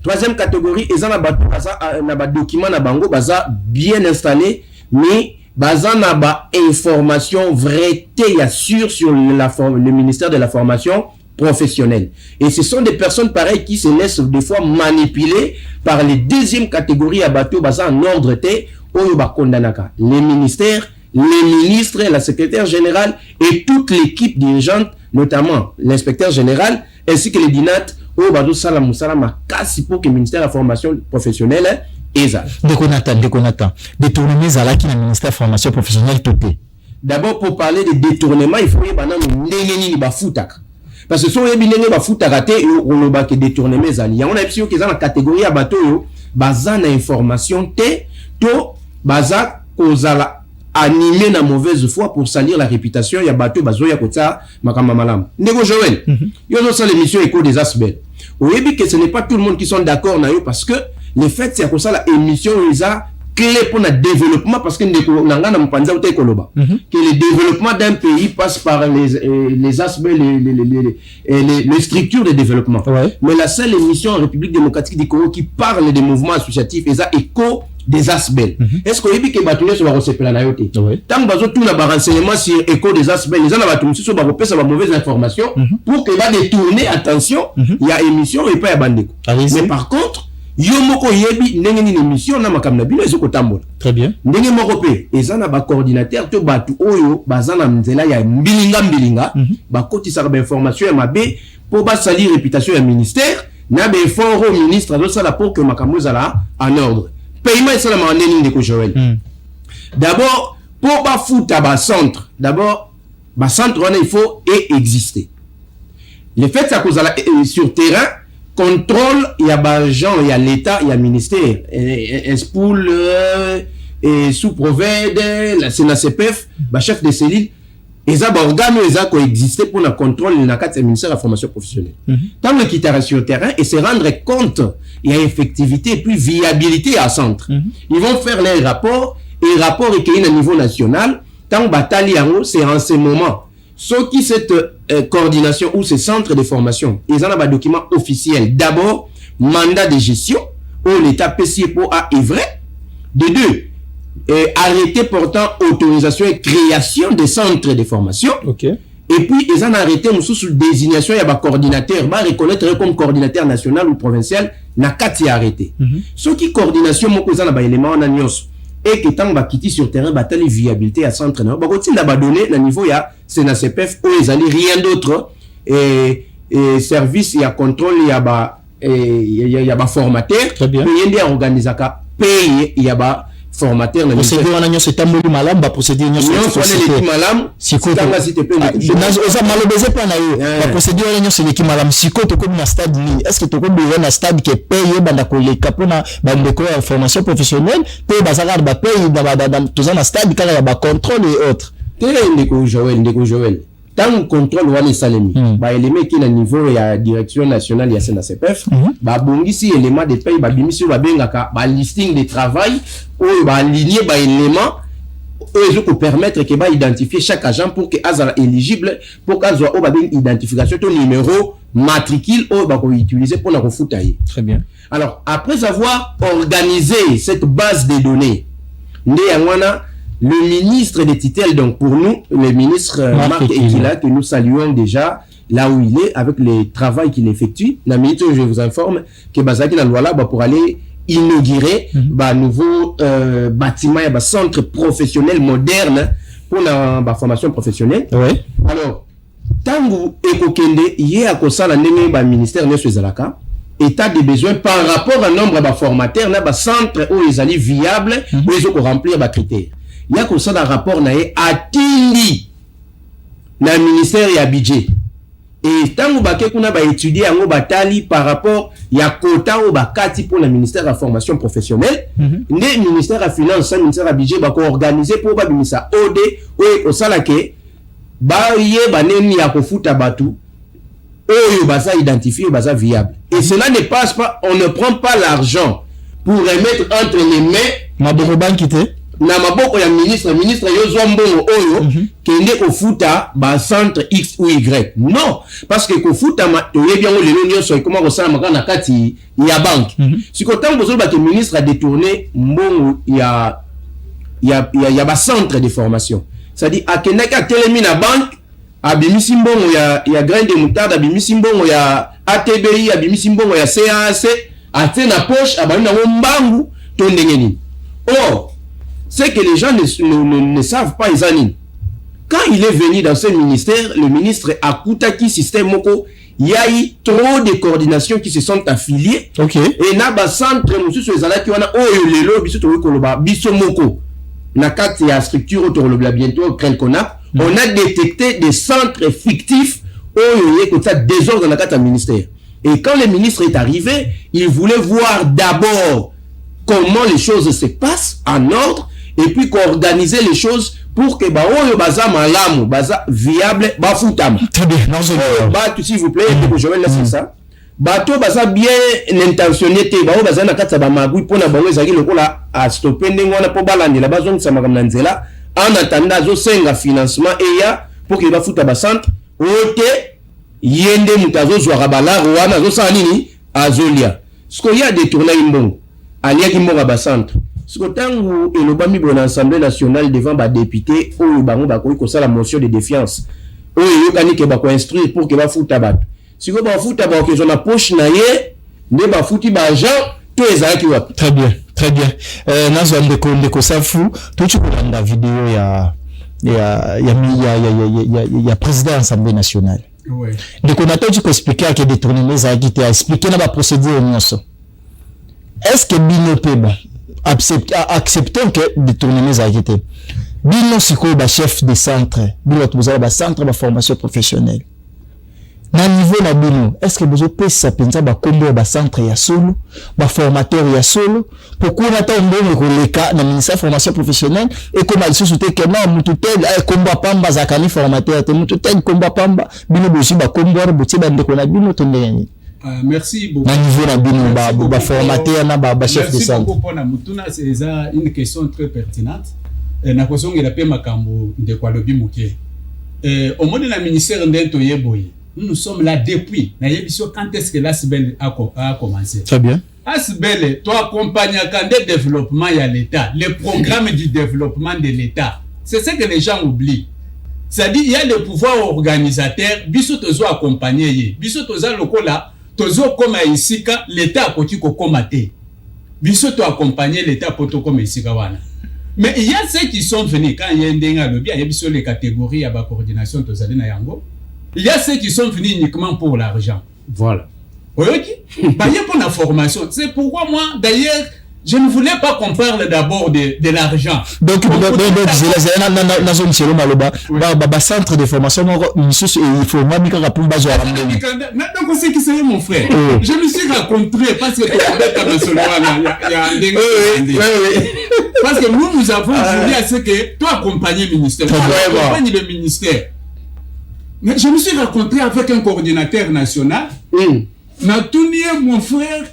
Troisième catégorie, ils ont na document na bango baza bien installé mais baza na information vraie ya sûr sur le ministère de la formation professionnelle. Et ce sont des personnes pareilles qui se laissent des fois manipuler par les deuxièmes catégories à bateau basant en ordre T, les ministères, les ministres, la secrétaire générale et toute l'équipe dirigeante, notamment l'inspecteur général, ainsi que les DINAT, pour que le ministère de la formation professionnelle est Déconnatant. Détournement Zala qui est le ministère de la formation professionnelle tout. D'abord, pour parler de détournement, il faut que nous parce que si on est bien on a détournement Zali. On a vu que dans la catégorie à bateau, bazan information T, to baza kozala animé na mauvaise foi pour salir la réputation ya bateau bazoya kota makamba malam. Nego Joël, yo no ça l'émission Écho des Asbel. Oui, que ce n'est pas tout le monde qui sont d'accord na yo parce que le fait c'est que ça la émission les a clé pour le développement parce que que le développement d'un pays passe par les aspects les structures de développement. Ouais. Mais la seule émission en République démocratique du Congo qui parle des mouvements associatifs et ça écho des aspects. Est-ce que vous que batuné sur la recette la nayote tant que tout na renseignement sur écho des aspects les gens na batuné sur ba repère ça mauvaise information pour que va détourner attention il y a émission et pas ya bandeko. Mais par contre yomoko yebi ndenge ni émission na makamna bino ezoko tambola très bien ndenge moko pe ezana ba coordinateur to batu oyo bazana mzela ya mbilinga ba kotisa ba information ya mabe pour ba salir réputation ya ministère na be fort au ministre do sala pour que makambo zala en ordre paiement et sala mandeni ndeko Joël d'abord pour ba fouta ba centre d'abord ba centre on il faut exister le fait ça cause sur terrain contrôle, il y a des gens, il y a l'État, il y a le ministère, Espoul, sous-provède, la CNACPF, le chef de cellule, et ça, organes, ils ont coexisté pour le contrôle de la ministère de la formation professionnelle. Tant qu'ils quittera sur le terrain et se rendre compte, il y a effectivité et puis viabilité à centre. Ils vont faire les rapports, et les rapports écrits au niveau national, tant bataille, c'est en ce moment. Sauf qui cette coordination ou ce centre de formation, ils ont un document officiel. D'abord, mandat de gestion, où l'État PCPO a œuvré. De deux, arrêté portant autorisation et création des centres de formation. Okay. Et puis, ils ont arrêté sous désignation, il y a un coordinateur, va reconnaître comme coordinateur national ou provincial, n'a qu'à t'y arrêter. Ce qui coordination, moi, ils ont un élément en agnos. Et que tant que quitter sur terrain, bataille viabilité à centre. Bah, quand il a donné le niveau, il y a CNACPF, où ils allaient rien d'autre. Et service, il y a contrôle, il y a formateur. Très bien. Il y a organisateur, paye, il y a formateur. Procédure en agnon, c'est un mot malam, bah procédure en agnon, c'est l'équipe malam. Si quoi, ça malobésé pas naïe. La procédure en agnon, c'est l'équipe malam. Si quoi, tu comme un stade ni, est-ce que tu comme un stade qui est payé, bah d'accord, les capona, bah de formation professionnelle, paye, bah ça garde, bah paye, dans tout un stade, quand il y a bah contrôle et autres. Tel est Ndeko Joël. Tant que contrôle wani salemi, bah élément qui est au niveau de la direction nationale ya CNACPF, bah bongi si élément de paye bah bimisi ba bengaka bah listing de travail ou bah aligner bah élément eux pour permettre que bah identifier chaque agent pour que azala éligible pour qu'azwa ou bah ben identification ton numéro matricule ou bah qu'on utiliser pour la refutailler. Très bien. Alors après avoir organisé cette base de données, ndé yangwana le ministre des tutelles, donc pour nous, le ministre Marc Ekila, que nous saluons déjà là où il est, avec le travail qu'il effectue. La minute où je vous informe que Bazaki Nalwala pour aller inaugurer un nouveau bâtiment, un centre professionnel moderne pour la formation professionnelle. Oui. Alors, Tangu Ekokende, il y a un ministère de Zalaka. État des besoins par rapport au nombre de formateurs, un centre où ils allaient viables, où ils ont remplir les critères. Il y a comme ça dans rapport naé atindi na ministère ya budget et tant que kuna ba étudier ngo batali par rapport ya quota au bakati pour le ministère de la formation professionnelle le ministère de la finance le ministère de budget ba ko organiser pour ba bimisa OD ou osala ke ba ye baneni ya kofuta batu oyo baza identifier baza viable et cela ne passe pas, on ne prend pas l'argent pour remettre entre les mains ma banquité na maboko ya ministre yo zombongo oyo kende kofuta ba centre X ou Y. Non, parce que kofuta yebi yango lelo nyonso ekoma kosala makana na kati ya banque. Siko tango bozo ba ke ministre a détourné mbongo ya ba centre de formation. C'est-à-dire akendaka telemi na banque abimisi mbongo ya grain de moutarde, abimisi mbongo ya ATBI, abimisi mbongo ya CAC, ate na poche abani na mbangu to ndenge nini. Or, c'est que les gens ne savent pas Isanine. Quand il est venu dans ce ministère, le ministre a coutaki système moko, il y a eu trop de coordinations qui se sont affiliées. OK. Et na ba centre musu so ezala ki wana oyo lelo biso to koloba biso moko. Na kati ya structure to koloba bientôt Crel Conap, on a détecté des centres fictifs oyo yé kota désordre dans la kati ya ministère. Et quand le ministre est arrivé, il voulait voir d'abord comment les choses se passent en ordre et puis qu'organiser les choses pour que oyo baza malamu, baza viable, bafutama. Très bien. Non, tout s'il vous plaît, je vais laisser ça. Bato baza bien intentionné te, baza na kati ba magui pona bango ezaki lokola a stopper ndengo na po balandela bazong sama comme nzela en attendant zo senga financement eya pour que bafuta ba centre ote yende mutazo zwa bala wana zo sa nini azolia. Ce qu'il y a détourné imbongo. Alia ki mbongo ba centre. Ce que tango elobami bon Assemblée nationale devant ba député oyo bango ba ko sala motion de défiance. Oyo yokani ke ba ko instruire pour que ba futa bato. Si vous avez ba que na poche na ye ne ba futi ba agent to ezaki wa. Très bien, très bien. Nazo ndeko safu tuchi kulanda vidéo ya président de l'Assemblée nationale. Ouais. Donc on a tout expliquer que détournement ça qui t'a expliqué na ba procédure nyonso. Est-ce que bino peba accepter que détournement ça qui était bino siko ba chef de centre, bino tuzala ba centre ba formation professionnelle. Na niveau na bino, est-ce que vous pesa penza ba kombo ba centre ya solo, ba formateur ya solo, pourquoi na ta mbongo koleka na ministère formation professionnelle et comme il sous que non mutu tel ay kombo pamba zakani formateur te mutu tel kombo pamba bino bosi ba kombo boти ba ndeko na bino to ndeni. Merci beaucoup. Na niveau na bino ba formateur na ba chef de centre. Merci beaucoup pour na mutuna, c'est une question très pertinente. Na kosonga la pe makambo ndeko alobi muke. Au monde na ministère ndento yeboye. Nous sommes là depuis. Quand est-ce que l'ASBEL a commencé? Très bien. ASBEL, toi, accompagne le développement à l'État, le programme du développement de l'État. C'est ce que les gens oublient. C'est-à-dire, il y a le pouvoir organisateur, biso tozo accompagner, biso tozo lokola, tozo comme ici, l'État a côté komate. Biso to accompagner l'État pour to comme ici wana. Mais il y a ceux qui sont venus, quand il y a un denga lobby, il y a biso les catégories à la coordination tozo na yango. Il y a ceux qui sont venus uniquement pour l'argent. Voilà. Oui, bah, il y a pour la formation. C'est pourquoi moi, d'ailleurs, je ne voulais pas qu'on parle d'abord de l'argent. Donc, centre de formation, il faut moi, donc, c'est qui c'est mon frère. Je me suis rencontré parce que parce que nous avons voulu à ce que toi accompagnes le ministère. Toi accompagnes le ministère. Mais je me suis rencontré avec un coordinateur national. Natounie, mon frère,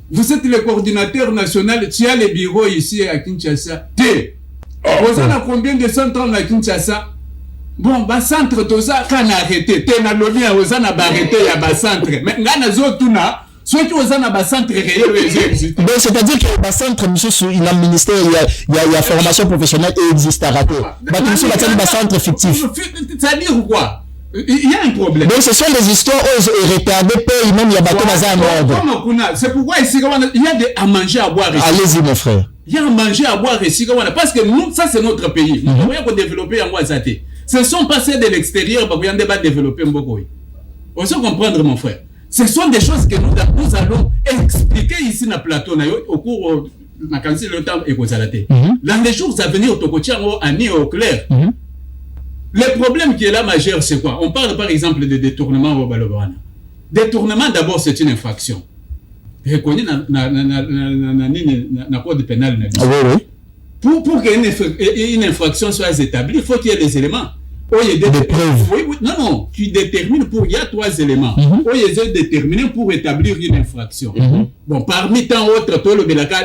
vous êtes le coordinateur national, tu as le bureau ici à Kinshasa. Vous avez combien de centres à Kinshasa? Bon, bah centre, tout ça, quand on a arrêté, tu as lobby, vous avez arrêté, il y a un centre. Mais on a zotuna, soit tu as un centre réel. Donc, c'est-à-dire que le centre, il y a un ministère, il y a formation professionnelle et existe à rater. Bah, tout ça, il y a un centre fictif. Ça veut dire quoi? Il y a un problème. Donc ce sont des histoires retardées, même il y a bateau bazar en ordre. C'est pourquoi ici, il y a à manger, à boire. Allez-y mon frère. Il y a à manger, à boire ici. Parce que nous, ça c'est notre pays. Nous devons développer en Ouazate. Ce sont passés de l'extérieur, pour qu'on débat développer un beaucoup. On se comprendre mon frère. Ce sont des choses que nous allons expliquer ici dans le plateau, au cours de la quantité de temps et dans les jours à venir, au quotidien, au clair. Le problème qui est là majeur, c'est quoi? On parle par exemple de détournement au Balobrana. Détournement, d'abord, c'est une infraction. Reconnu dans le code pénal. Pour qu'une infraction soit établie, il faut qu'il y ait des éléments. Des preuves. Oui, non, tu détermines il y a 3 éléments. Il y a déterminés pour établir une infraction. Bon, parmi tant autres,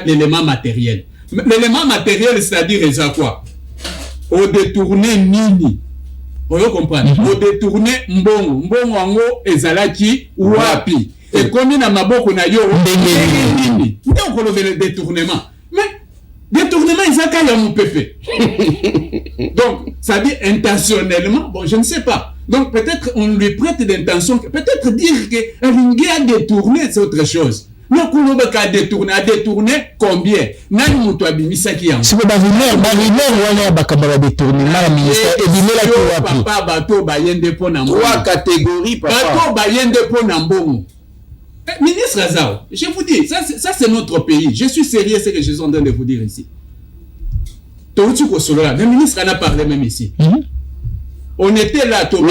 l'élément matériel. L'élément matériel, c'est-à-dire, c'est quoi? Au détourné nini. Vous comprenez? Au détourné mbongo ango ezalaki wapi. Et comme na maboko na yo nini. Donc le détournement. Mais détournement ezaka ya mon pépé. Donc ça dit intentionnellement, bon je ne sais pas. Donc peut-être on lui prête d'intention, peut-être dire que Ringue a détourné, c'est autre chose. Mais Koulobaka a détourné combien? Nani mutu abimisaki yango. Si vous avez rumeur, bakamba détourné, la ministère et dimela ko wapi. Papa bato bayende po na mbongo. 3 catégories papa. Bato bayende po na mbongo. Ministre Azao, je vous dis, ça c'est notre pays. Je suis sérieux, c'est ce que je suis en train de vous dire ici. Le ministre en a parlé même ici. On était là, on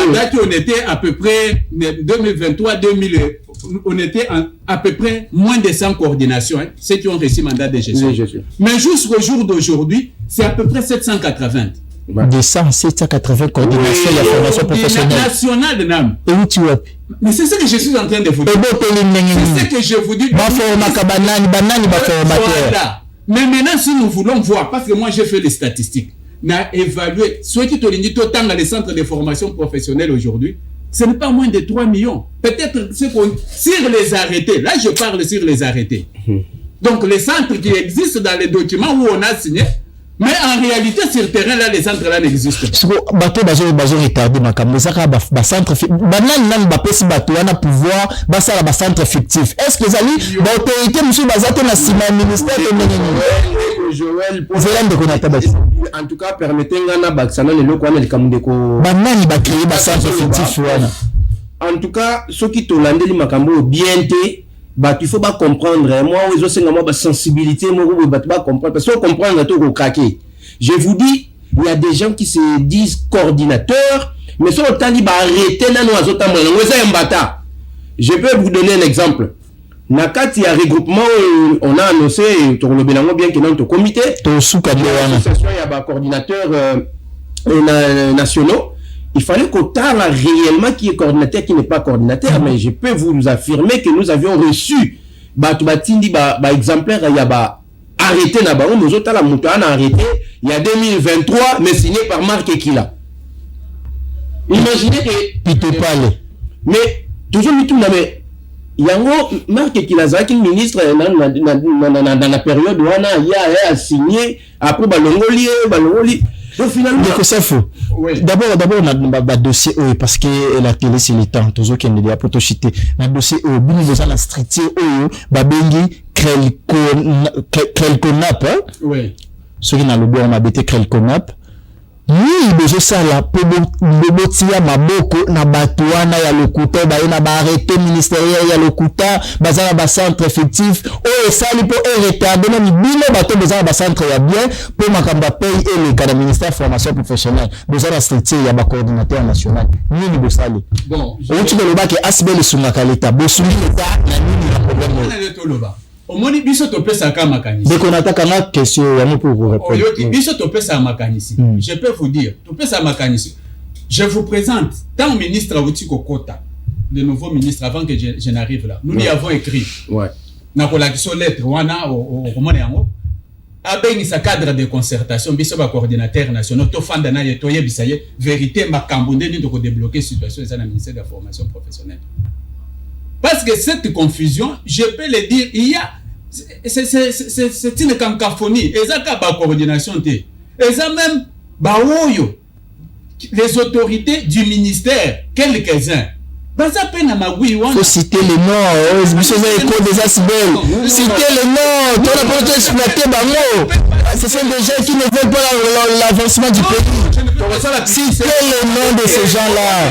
était à peu près 2023, 2000, on était à peu près moins de 100 coordinations, hein, ceux qui ont reçu mandat de gestion. Mais jusqu'au jour d'aujourd'hui, c'est à peu près 780. De 100, 780 coordinations de la formation professionnelle. Nationale de NAM. Et où tu es? Mais c'est ce que je suis en train de vous dire. C'est ce que je vous dis. Voilà. Mais maintenant, si nous voulons voir, parce que moi j'ai fait les statistiques, n'a évalué, ceux qui te dit autant dans les centres de formation professionnelle aujourd'hui, ce n'est pas moins de 3 millions. Peut-être sur les arrêtés, là je parle sur les arrêtés. Donc les centres qui existent dans les documents où on a signé, mais en réalité sur le terrain là les centres là n'existent pas. Bateau bazo retardé makambo ça ba centre banani nan ba pesi bateau na pouvoir ba ça ba centre fictif. Est-ce que zali ba autorité monsieur bazate na sima ministère de Joël en tout cas permettez-nga na baksana le loko na likamundeko banani ba créer ba centre fictif wana. En tout cas ceux qui tolandeli makambo bien té bah il faut pas comprendre moi ils ont moi sensibilité moi bah tu vas comprendre parce que comprendre tout au craquer. Je vous dis il y a des gens qui se disent coordinateurs mais sur le temps ils va arrêter là nous azota moi c'est un bâtard. Je peux vous donner un exemple. Nakati a regroupement on a annoncé pour le bilan bien que notre comité to souka de l'association il y a ba coordinateurs nationaux. Il fallait qu'on parle réellement qui est coordinateur, qui n'est pas coordinateur, mais je peux vous affirmer que nous avions reçu exemplaire, il y a arrêté là-bas, nous autres la montagne arrêté, il y a 2023, mais signé par Marc Ekila. Imaginez que Pite Palais. Mais toujours mais il y a Marc Ekila, qui est ministre dans la période où il a signé après Balongoli. Donc finalement, c'est faux. Oui. D'abord on a un dossier parce que la télé c'est le temps. Toujours qu'il y a pour chiter. Un dossier bien besoin la structure babengi Krelkonap. Oui. Ceux qui n'a le bon on a bêté Krelkonap. Oui, besoin ça là pour bobotia maboko na batuana ya lokuta ba na ba arrêté ministériel ya lokuta bazana ba centre effectif sali pour retarder na bino bato bazana ba centre ya bien pour makamba paye et le cadre ministère formation professionnelle bezana structure ya ba coordinateur national nini bosali bon on tu le ba ke asbel sungaka l'état bosuli l'état na nini na problème au moni biso to pesa ka makanisi dès qu'on attaque na question ya mo pour vous répondre biso to pesa makanisi je peux vous dire to pesa makanisi je vous présente tant ministre Awuti Kokota le nouveau ministre avant que je n'arrive là nous lui avons écrit na ko la question lettre wana au komona yango abengi sa cadre de concertation biso ba coordinateur national to fanda na yeto yebisaye vérité makambo ndeni to ko débloquer situation ça na ministère de la formation professionnelle. Parce que cette confusion, je peux le dire, il y a, c'est une cacophnie. Et ça, c'est la coordination. Et ça même, les autorités du ministère, quelques-uns, faut citer les noms, citer les noms, toi la politique exploiter ce sont des gens qui ne veulent pas l'avancement du pays. Citer les noms de ces gens-là.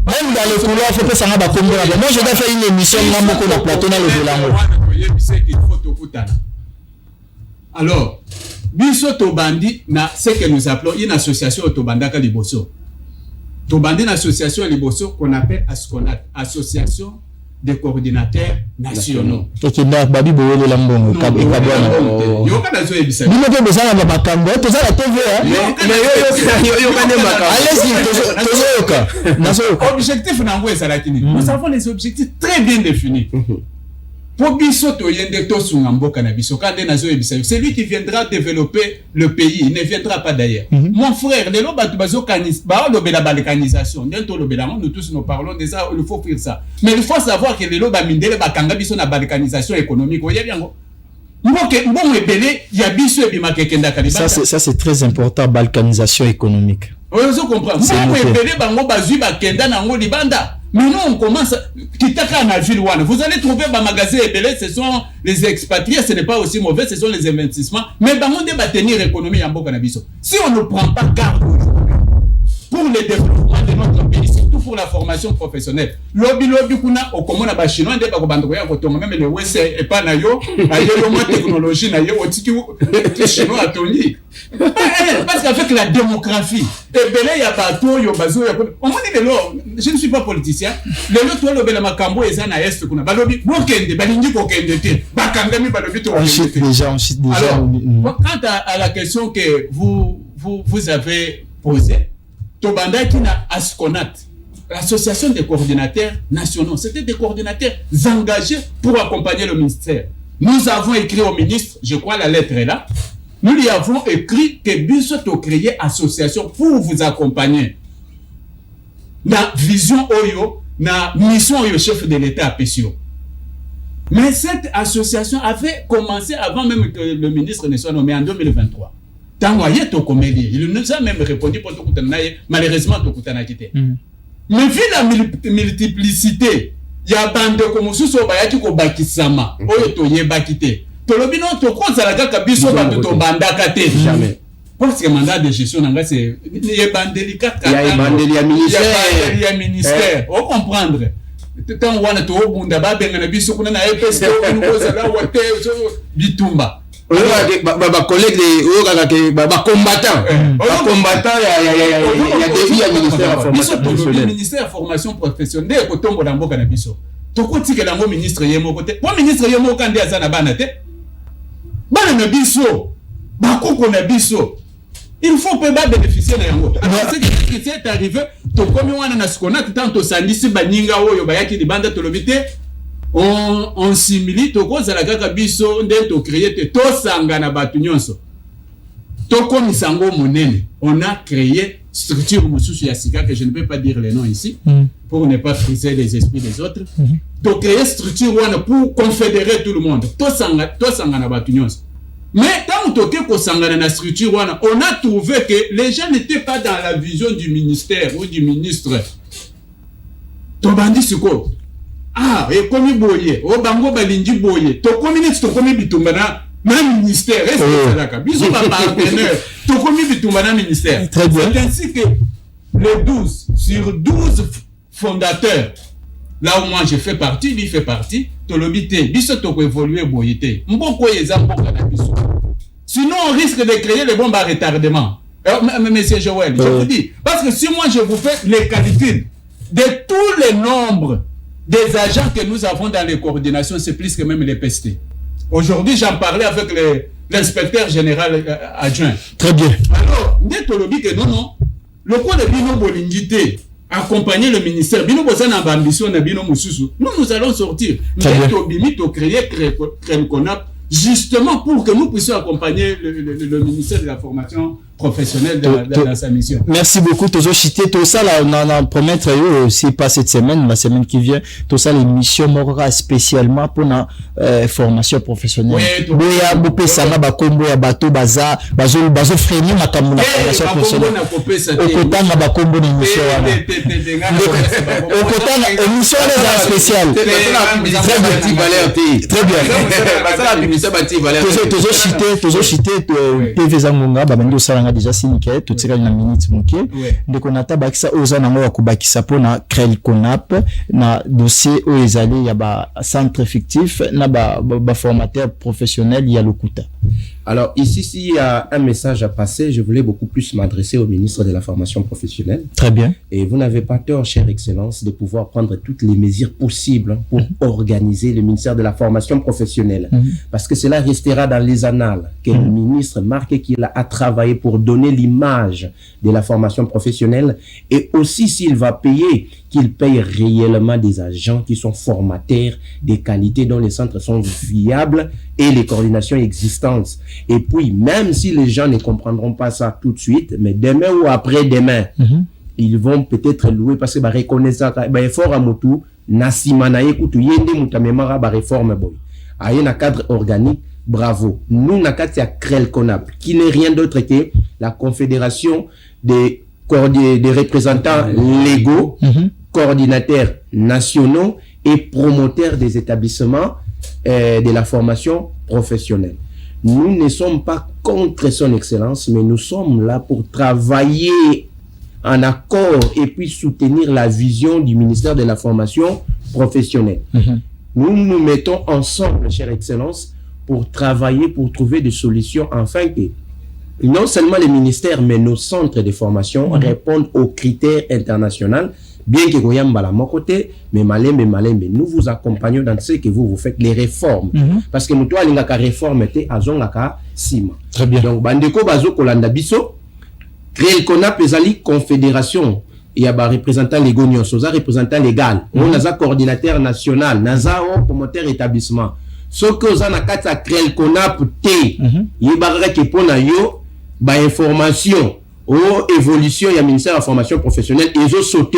Même dans le couloir, il faut que ça soit comme moi. Je dois faire une émission dans le plateau dans le Vélango. Alors, biso Tobandi, ce que nous appelons une association Tobandaka Liboso. Tobandi, une association Liboso qu'on appelle ASCONAT, Association des coordinateurs nationaux. Et qui n'a pas dit que vous avez un objectif, nous avons les objectifs très bien définis. C'est lui qui viendra développer le pays, il ne viendra pas d'ailleurs. Mon frère, nous tous nous parlons de ça, il faut faire ça. Mais il faut savoir que les loba mindele bakanga biso na balkanisation économique. Ça c'est très important, balkanisation économique. On comprend. Mais nous, on commence. Vous allez trouver des magasins ébélés, ce sont les expatriés, ce n'est pas aussi mauvais, ce sont les investissements. Mais on doit tenir l'économie en Bokanabiso. Si on ne prend pas garde pour le développement de notre pays, surtout pour la formation professionnelle, lobby kuna au commun à chinois de bakobandoya kotonga même les wese et pas na yo ayo mo technologie na yo otiki chinois atoni parce qu'avec la démographie et belé ya bato yo bazo ya on dit le je ne suis pas politicien le lo to lobela makambo eza na est kuna balobi bokende balingi kokende te bakangami balobi to déjà. Alors quant à la question que vous avez posée, Tobanda qui n'a Asconat, l'association des coordinateurs nationaux, c'était des coordinateurs engagés pour accompagner le ministère. Nous avons écrit au ministre, je crois la lettre est là, nous lui avons écrit que Bissot a créé association pour vous accompagner. La vision Oyo, la mission Oyo chef de l'État à Pessio. Mais cette association avait commencé avant même que le ministre ne soit nommé en 2023. Il nous a même répondu pour tout malheureusement tout mais vu la multiplicité il y a bande comme sous bayaki ko bakisama oyo to yebakite to lobino to koza la kaka biso ba to bandaka te jamais parce que mandat de gestion nanga c'est yebandeli kaka ya ministère on comprendre tant wana to bunda ba benga na biso kuna na EPS ko koza la wote bitumba collègue de combattant il y a ministère de formation professionnelle ministère de formation professionnelle ko tombo na mboka na biso to ko tikela ngo ministre yemo côté po ministre yemo kandi azana bana te bana na biso ba koko na biso il faut pas bénéficier na yango c'est que c'est arrivé to komi wana na skona tanto sandisi baninga oyo bayaki libanda to lobité on simili to koza la kaka biso nde to créer te to sangana batu nyonso to komisango monene on a créé structure mususu ya sika que je ne peux pas dire les noms ici pour ne pas friser les esprits des autres to créer structure wana pour confédérer tout le monde to sangana batu nyonso mais tant que sangana na structure wana on a trouvé que les gens n'étaient pas dans la vision du ministère ou du ministre to bandi siko et comme boye o bango balingi boye to communiste to comme bitumba na ministère est-ce que ça ka biso ba partenaire to comme bitumba na ministère c'est ainsi que les 12 sur 12 fondateurs là où moi je fais partie lui fait partie to lobité biso to ko évoluer boye te mboko yeza mboka na biso sinon on risque de créer les bombes à retardement monsieur Joël je vous dis parce que si moi je vous fais les calculs de tous les nombres des agents que nous avons dans les coordinations, c'est plus que même les PST. Aujourd'hui, j'en parlais avec l'inspecteur général adjoint. Très bien. Alors, non, le quoi de Bino Bolingité, accompagner le ministère, Bino Bosan en ambition, Bino Moussousou, nous allons sortir. Nous créer Conap, justement pour que nous puissions accompagner le ministère de la formation professionnelle dans sa mission. Merci beaucoup. Toujours cité tout ça là, on en promettre aussi pas cette semaine, la semaine qui vient, tout ça l'émission morera spécialement pour la formation professionnelle. Oui, ya bopé sana ba kombo ya bato baza bazo freiner makambo na formation professionnelle. Au kotanga ba kombo na émission wana. Au kotanga émission les spéciale. Très bien. Toujours cité PV Zangonga ba bandi osala déjà signifié tout ça na minute moké de konata bakisa oza nango ya kubakisa pona créer Conap na dossier o ezali ya ba centre fictif na ba formateur professionnel ya Lokuta. Alors ici s'il y a un message à passer, je voulais beaucoup plus m'adresser au ministre de la formation professionnelle. Très bien. Et vous n'avez pas tort, chère excellence, de pouvoir prendre toutes les mesures possibles pour organiser le ministère de la formation professionnelle. Parce que cela restera dans les annales que le ministre marque qu'il a travaillé pour donner l'image de la formation professionnelle, et aussi s'il va payer, qu'il paye réellement des agents qui sont formateurs, des qualités dont les centres sont viables et les coordinations existantes. Et puis, même si les gens ne comprendront pas ça tout de suite, mais demain ou après-demain, ils vont peut-être louer parce que bah reconnaissance, bah effort à motu, nasimana écoute, yende mutamemara bah réforme boy. Aïe na cadre organique, bravo. Nous na katia Crel Conap, qui n'est rien d'autre que la confédération des des représentants légaux, coordinateurs nationaux et promoteurs des établissements de la formation professionnelle. Nous ne sommes pas contre son excellence, mais nous sommes là pour travailler en accord et puis soutenir la vision du ministère de la formation professionnelle. Nous nous mettons ensemble, chère excellence, pour travailler, pour trouver des solutions, afin que non seulement les ministères, mais nos centres de formation répondent aux critères internationaux, bien que Goyamba la mon côté, mais malembe, nous vous accompagnons dans ce que vous faites, les réformes. Parce que nous, toi, l'ingaka réforme était à Zongaka Sima. Très bien. Donc, Bandeko Bazo Kolanda Biso, créer le CONAP, les confédération, il y a des représentants légaux, des représentants légaux, on a un coordinateur national, on a un promoteur établissement. Ce que vous avez créé le CONAP, il y a des informations ou évolution, il y a le ministère de la formation professionnelle, et ils ont sauté.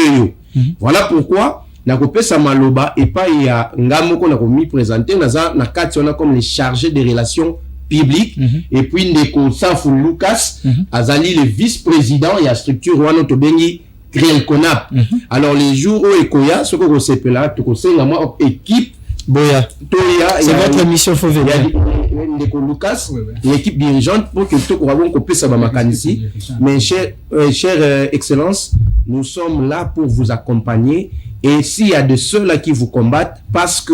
Voilà pourquoi, na kopé Samaloba, et pas il y a Ngamoko na komi présenté, on a comme les chargés des relations publiques, et puis Ndeko Safou Lucas, Azali le vice-président, il y a structure Wano Tobengi, créé le CONAP. Alors les jours où Ekoya, ce que vous savez là, tout conseil, équipe, Boya, c'est votre mission, faut venir. Il y a Lucas, l'équipe dirigeante, pour que tout le monde puisse ici. Mais chère excellence, nous sommes là pour vous accompagner. Et s'il y a de ceux-là qui vous combattent, parce que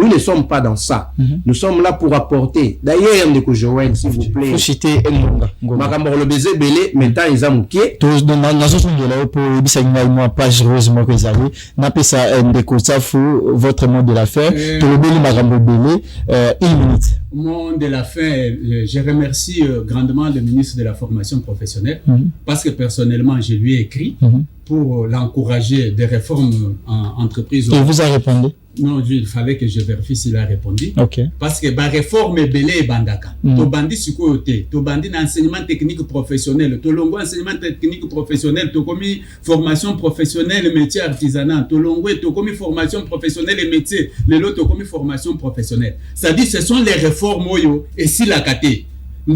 nous ne sommes pas dans ça. Nous sommes là pour apporter. D'ailleurs, Ndeko Joël, s'il vous plaît. Faut citer Ngonga. Makambo le baiser belé, maintenant ils ont mouqué. Tous dans la zone de là pour bisaïna moi page rose moi que vous avez. N'appelez ça Ndeko Safou, votre mot de la fin. Tout le belé makambo belé, 1 minute. Mot de la fin, je remercie grandement le ministre de la formation professionnelle parce que personnellement je lui ai écrit pour l'encourager des réformes en entreprise. Il vous a répondu? Non, il fallait que je vérifie s'il a répondu. Okay. Parce que la réforme est belée et bandaka. To bandi sukoyote, to bandi d'enseignement technique professionnel, to longo enseignement technique professionnel, to commis formation professionnelle métier artisanat, to longo to commis formation professionnelle et métier, les lots to commis formation professionnelle. Ça dit ce sont les réformes oyo et si la kate. Que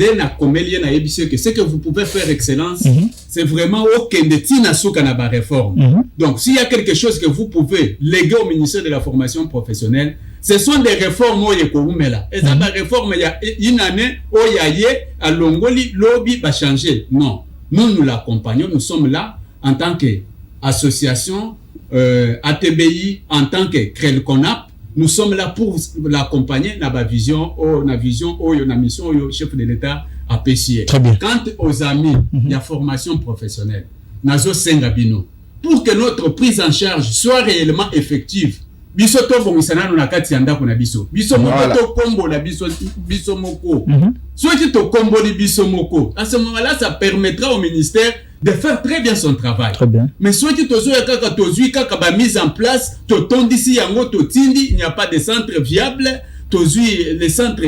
ce que vous pouvez faire, excellence, c'est vraiment aucun de tina souka na ba réforme. Donc, s'il y a quelque chose que vous pouvez léguer au ministère de la formation professionnelle, ce sont des réformes où il y a et ça, la réforme, il y a une année où il y a à Longoli, lobby va changer. Non. Nous l'accompagnons, nous sommes là en tant qu'association, ATBI, en tant que CREL CONAP. Nous sommes là pour l'accompagner dans la vision, la mission, au chef de l'État à PCA. Quant aux amis, il y a formation professionnelle. Nazo Sengabino. Pour que notre prise en charge soit réellement effective, biso to bongisana no nakati yanda kuna biso. Biso moko to kombo la biso moko. Soit que to kombo li biso moko. À ce moment-là, ça permettra au ministère de faire très bien son travail. Très bien. Mais soit que kaka ba mise en place, to tondisi yango to tindi, il n'y a pas de centre viable, les centres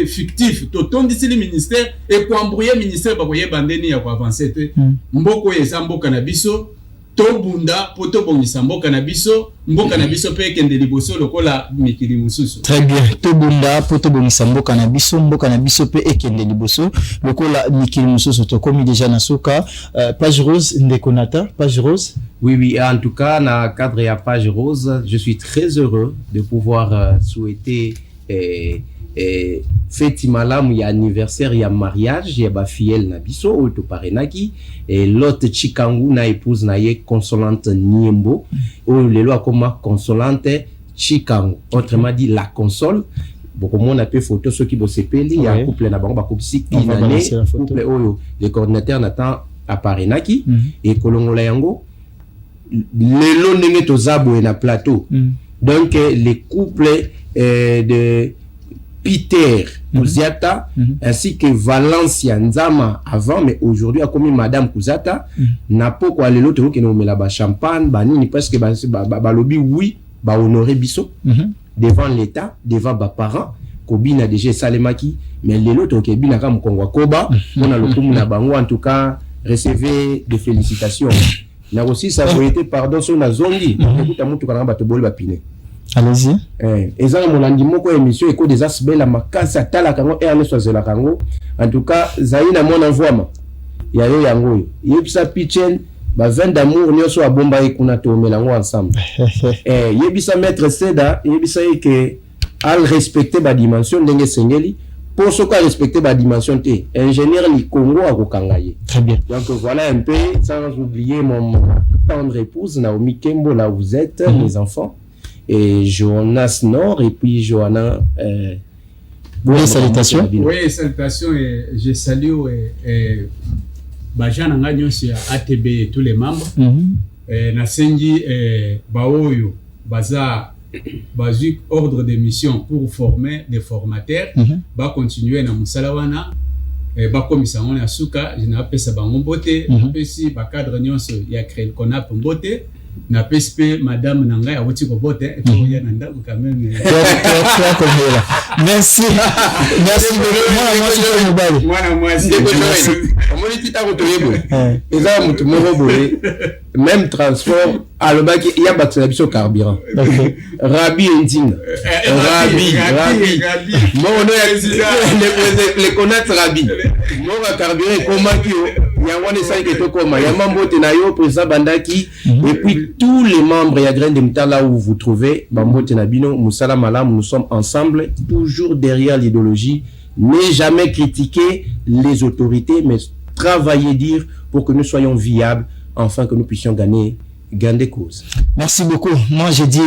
fictifs, to tondisi le ministère et ko embrouiller ministère ba koye bandeni ya ko avancer te. Mboko yesa mboka na biso, to bunda poto bongisa mboka na biso pe kende liboso lokola mikili mususu. Très bien. To bunda poto bongisa mboka na biso pe ekende liboso lokola mikili mususu. To komi déjà na soka page rose Ndekonata, page rose. Oui, en tout cas, dans le cadre de la page rose, je suis très heureux de pouvoir souhaiter fête malamu ya anniversaire ya mariage ya ba fiel na biso o to parenaki et l'autre chikangu na épouse na ye consolante Niembo o lelo akoma consolante chikangu, autrement dit la console. Beaucoup monde a fait photo ceux qui bo sepeli ya couple na bango ba kopsi inane couple oyo le coordinateur Nathan à parenaki et kolongola yango lelo ndenge tozabo na plateau. Donc les couples de Peter Kouzata ainsi que Valencia Nzama avant, mais aujourd'hui a commis Madame Kouzata n'a pas quoi les autres qui nous met là-bas champagne banini parce que ba lobby oui ba honorer biso devant l'état devant ba parents Kobina déjà Salemaki mais les autres qui bina comme Kongwa Koba on a le coup na bango en tout cas recevez des félicitations na aussi ça a été pardon sur na zondi écoute amutu kana ba to boli ba pine. Allez-y. Ezana molandi moko émission eko des aspects la makasa tala kango et ane soze la kango. En tout cas, zaina mon envoiement. ya yo yango yebisa Pichen ba vin d'amour nyoso abomba ekuna to melango ensemble yebisa maître Seda yebisa que al respecter ba dimension ndenge sengeli pour ce qu'on respecter ba dimension te ingénieur li Congo a kokangaye. Très bien. Donc voilà un peu, sans oublier mon tendre épouse Naomi Kembo, là où vous êtes, mes enfants, et Jonas Nord, et puis Johanna. Oui, salutations. Oui, salutations, et je salue Bajan Nganyo sur ATB et tous les membres. Nasengi Baoyo, Baza. Basique ordre de mission pour former des formateurs, va continuer na musalawana, va commissaire on a suka, je n'ai pas ça bango boté, si ba cadre nyonso ya créé qu'on a pour boté, na PSP madame nanga ya woti ko boté, et puis ya nanda quand même. Merci. Merci beaucoup. Moi on dit ta retourner et ça mutu moko boye même transport alobaki il y a bakisa carburant Rabi Ndinga Rabi mono les connaître Rabi mono carburant comment qui il y a one sai que to koma ya mambo na yo président bandaki et puis tous les membres ya grain de métal là où vous trouvez mambo na bino musala malam nous sommes ensemble toujours derrière l'idéologie. Ne jamais critiquer les autorités, mais travailler, dire, pour que nous soyons viables, afin que nous puissions gagner des causes. Merci beaucoup. Moi, je dis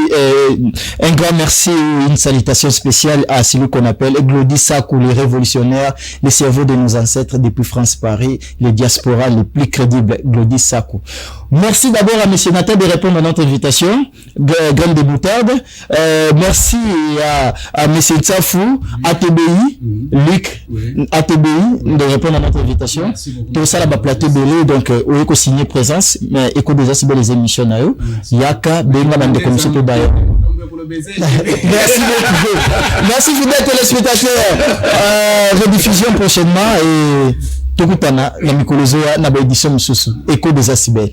un grand merci, une salutation spéciale à celui qu'on appelle Glody Sakou, le révolutionnaire, le cerveau de nos ancêtres depuis France-Paris, le diaspora le plus crédible, Glody Sakou. Merci d'abord à M. Nathan de répondre à notre invitation, Graine de Moutarde. Merci à M. Tsafou, ATBI, Luc, ATBI, de répondre à notre invitation. Tout ça, là-bas, plateau belé, donc, on est signé présence, mais écoute déjà, c'est les émissions. Yaka, Benga, dans des commissions de Bayer. Merci beaucoup. Merci, fidèles téléspectateurs. Rediffusion prochainement et tout le temps, la Mikolozoa, na édition Moussoussou. Écho des Acibel.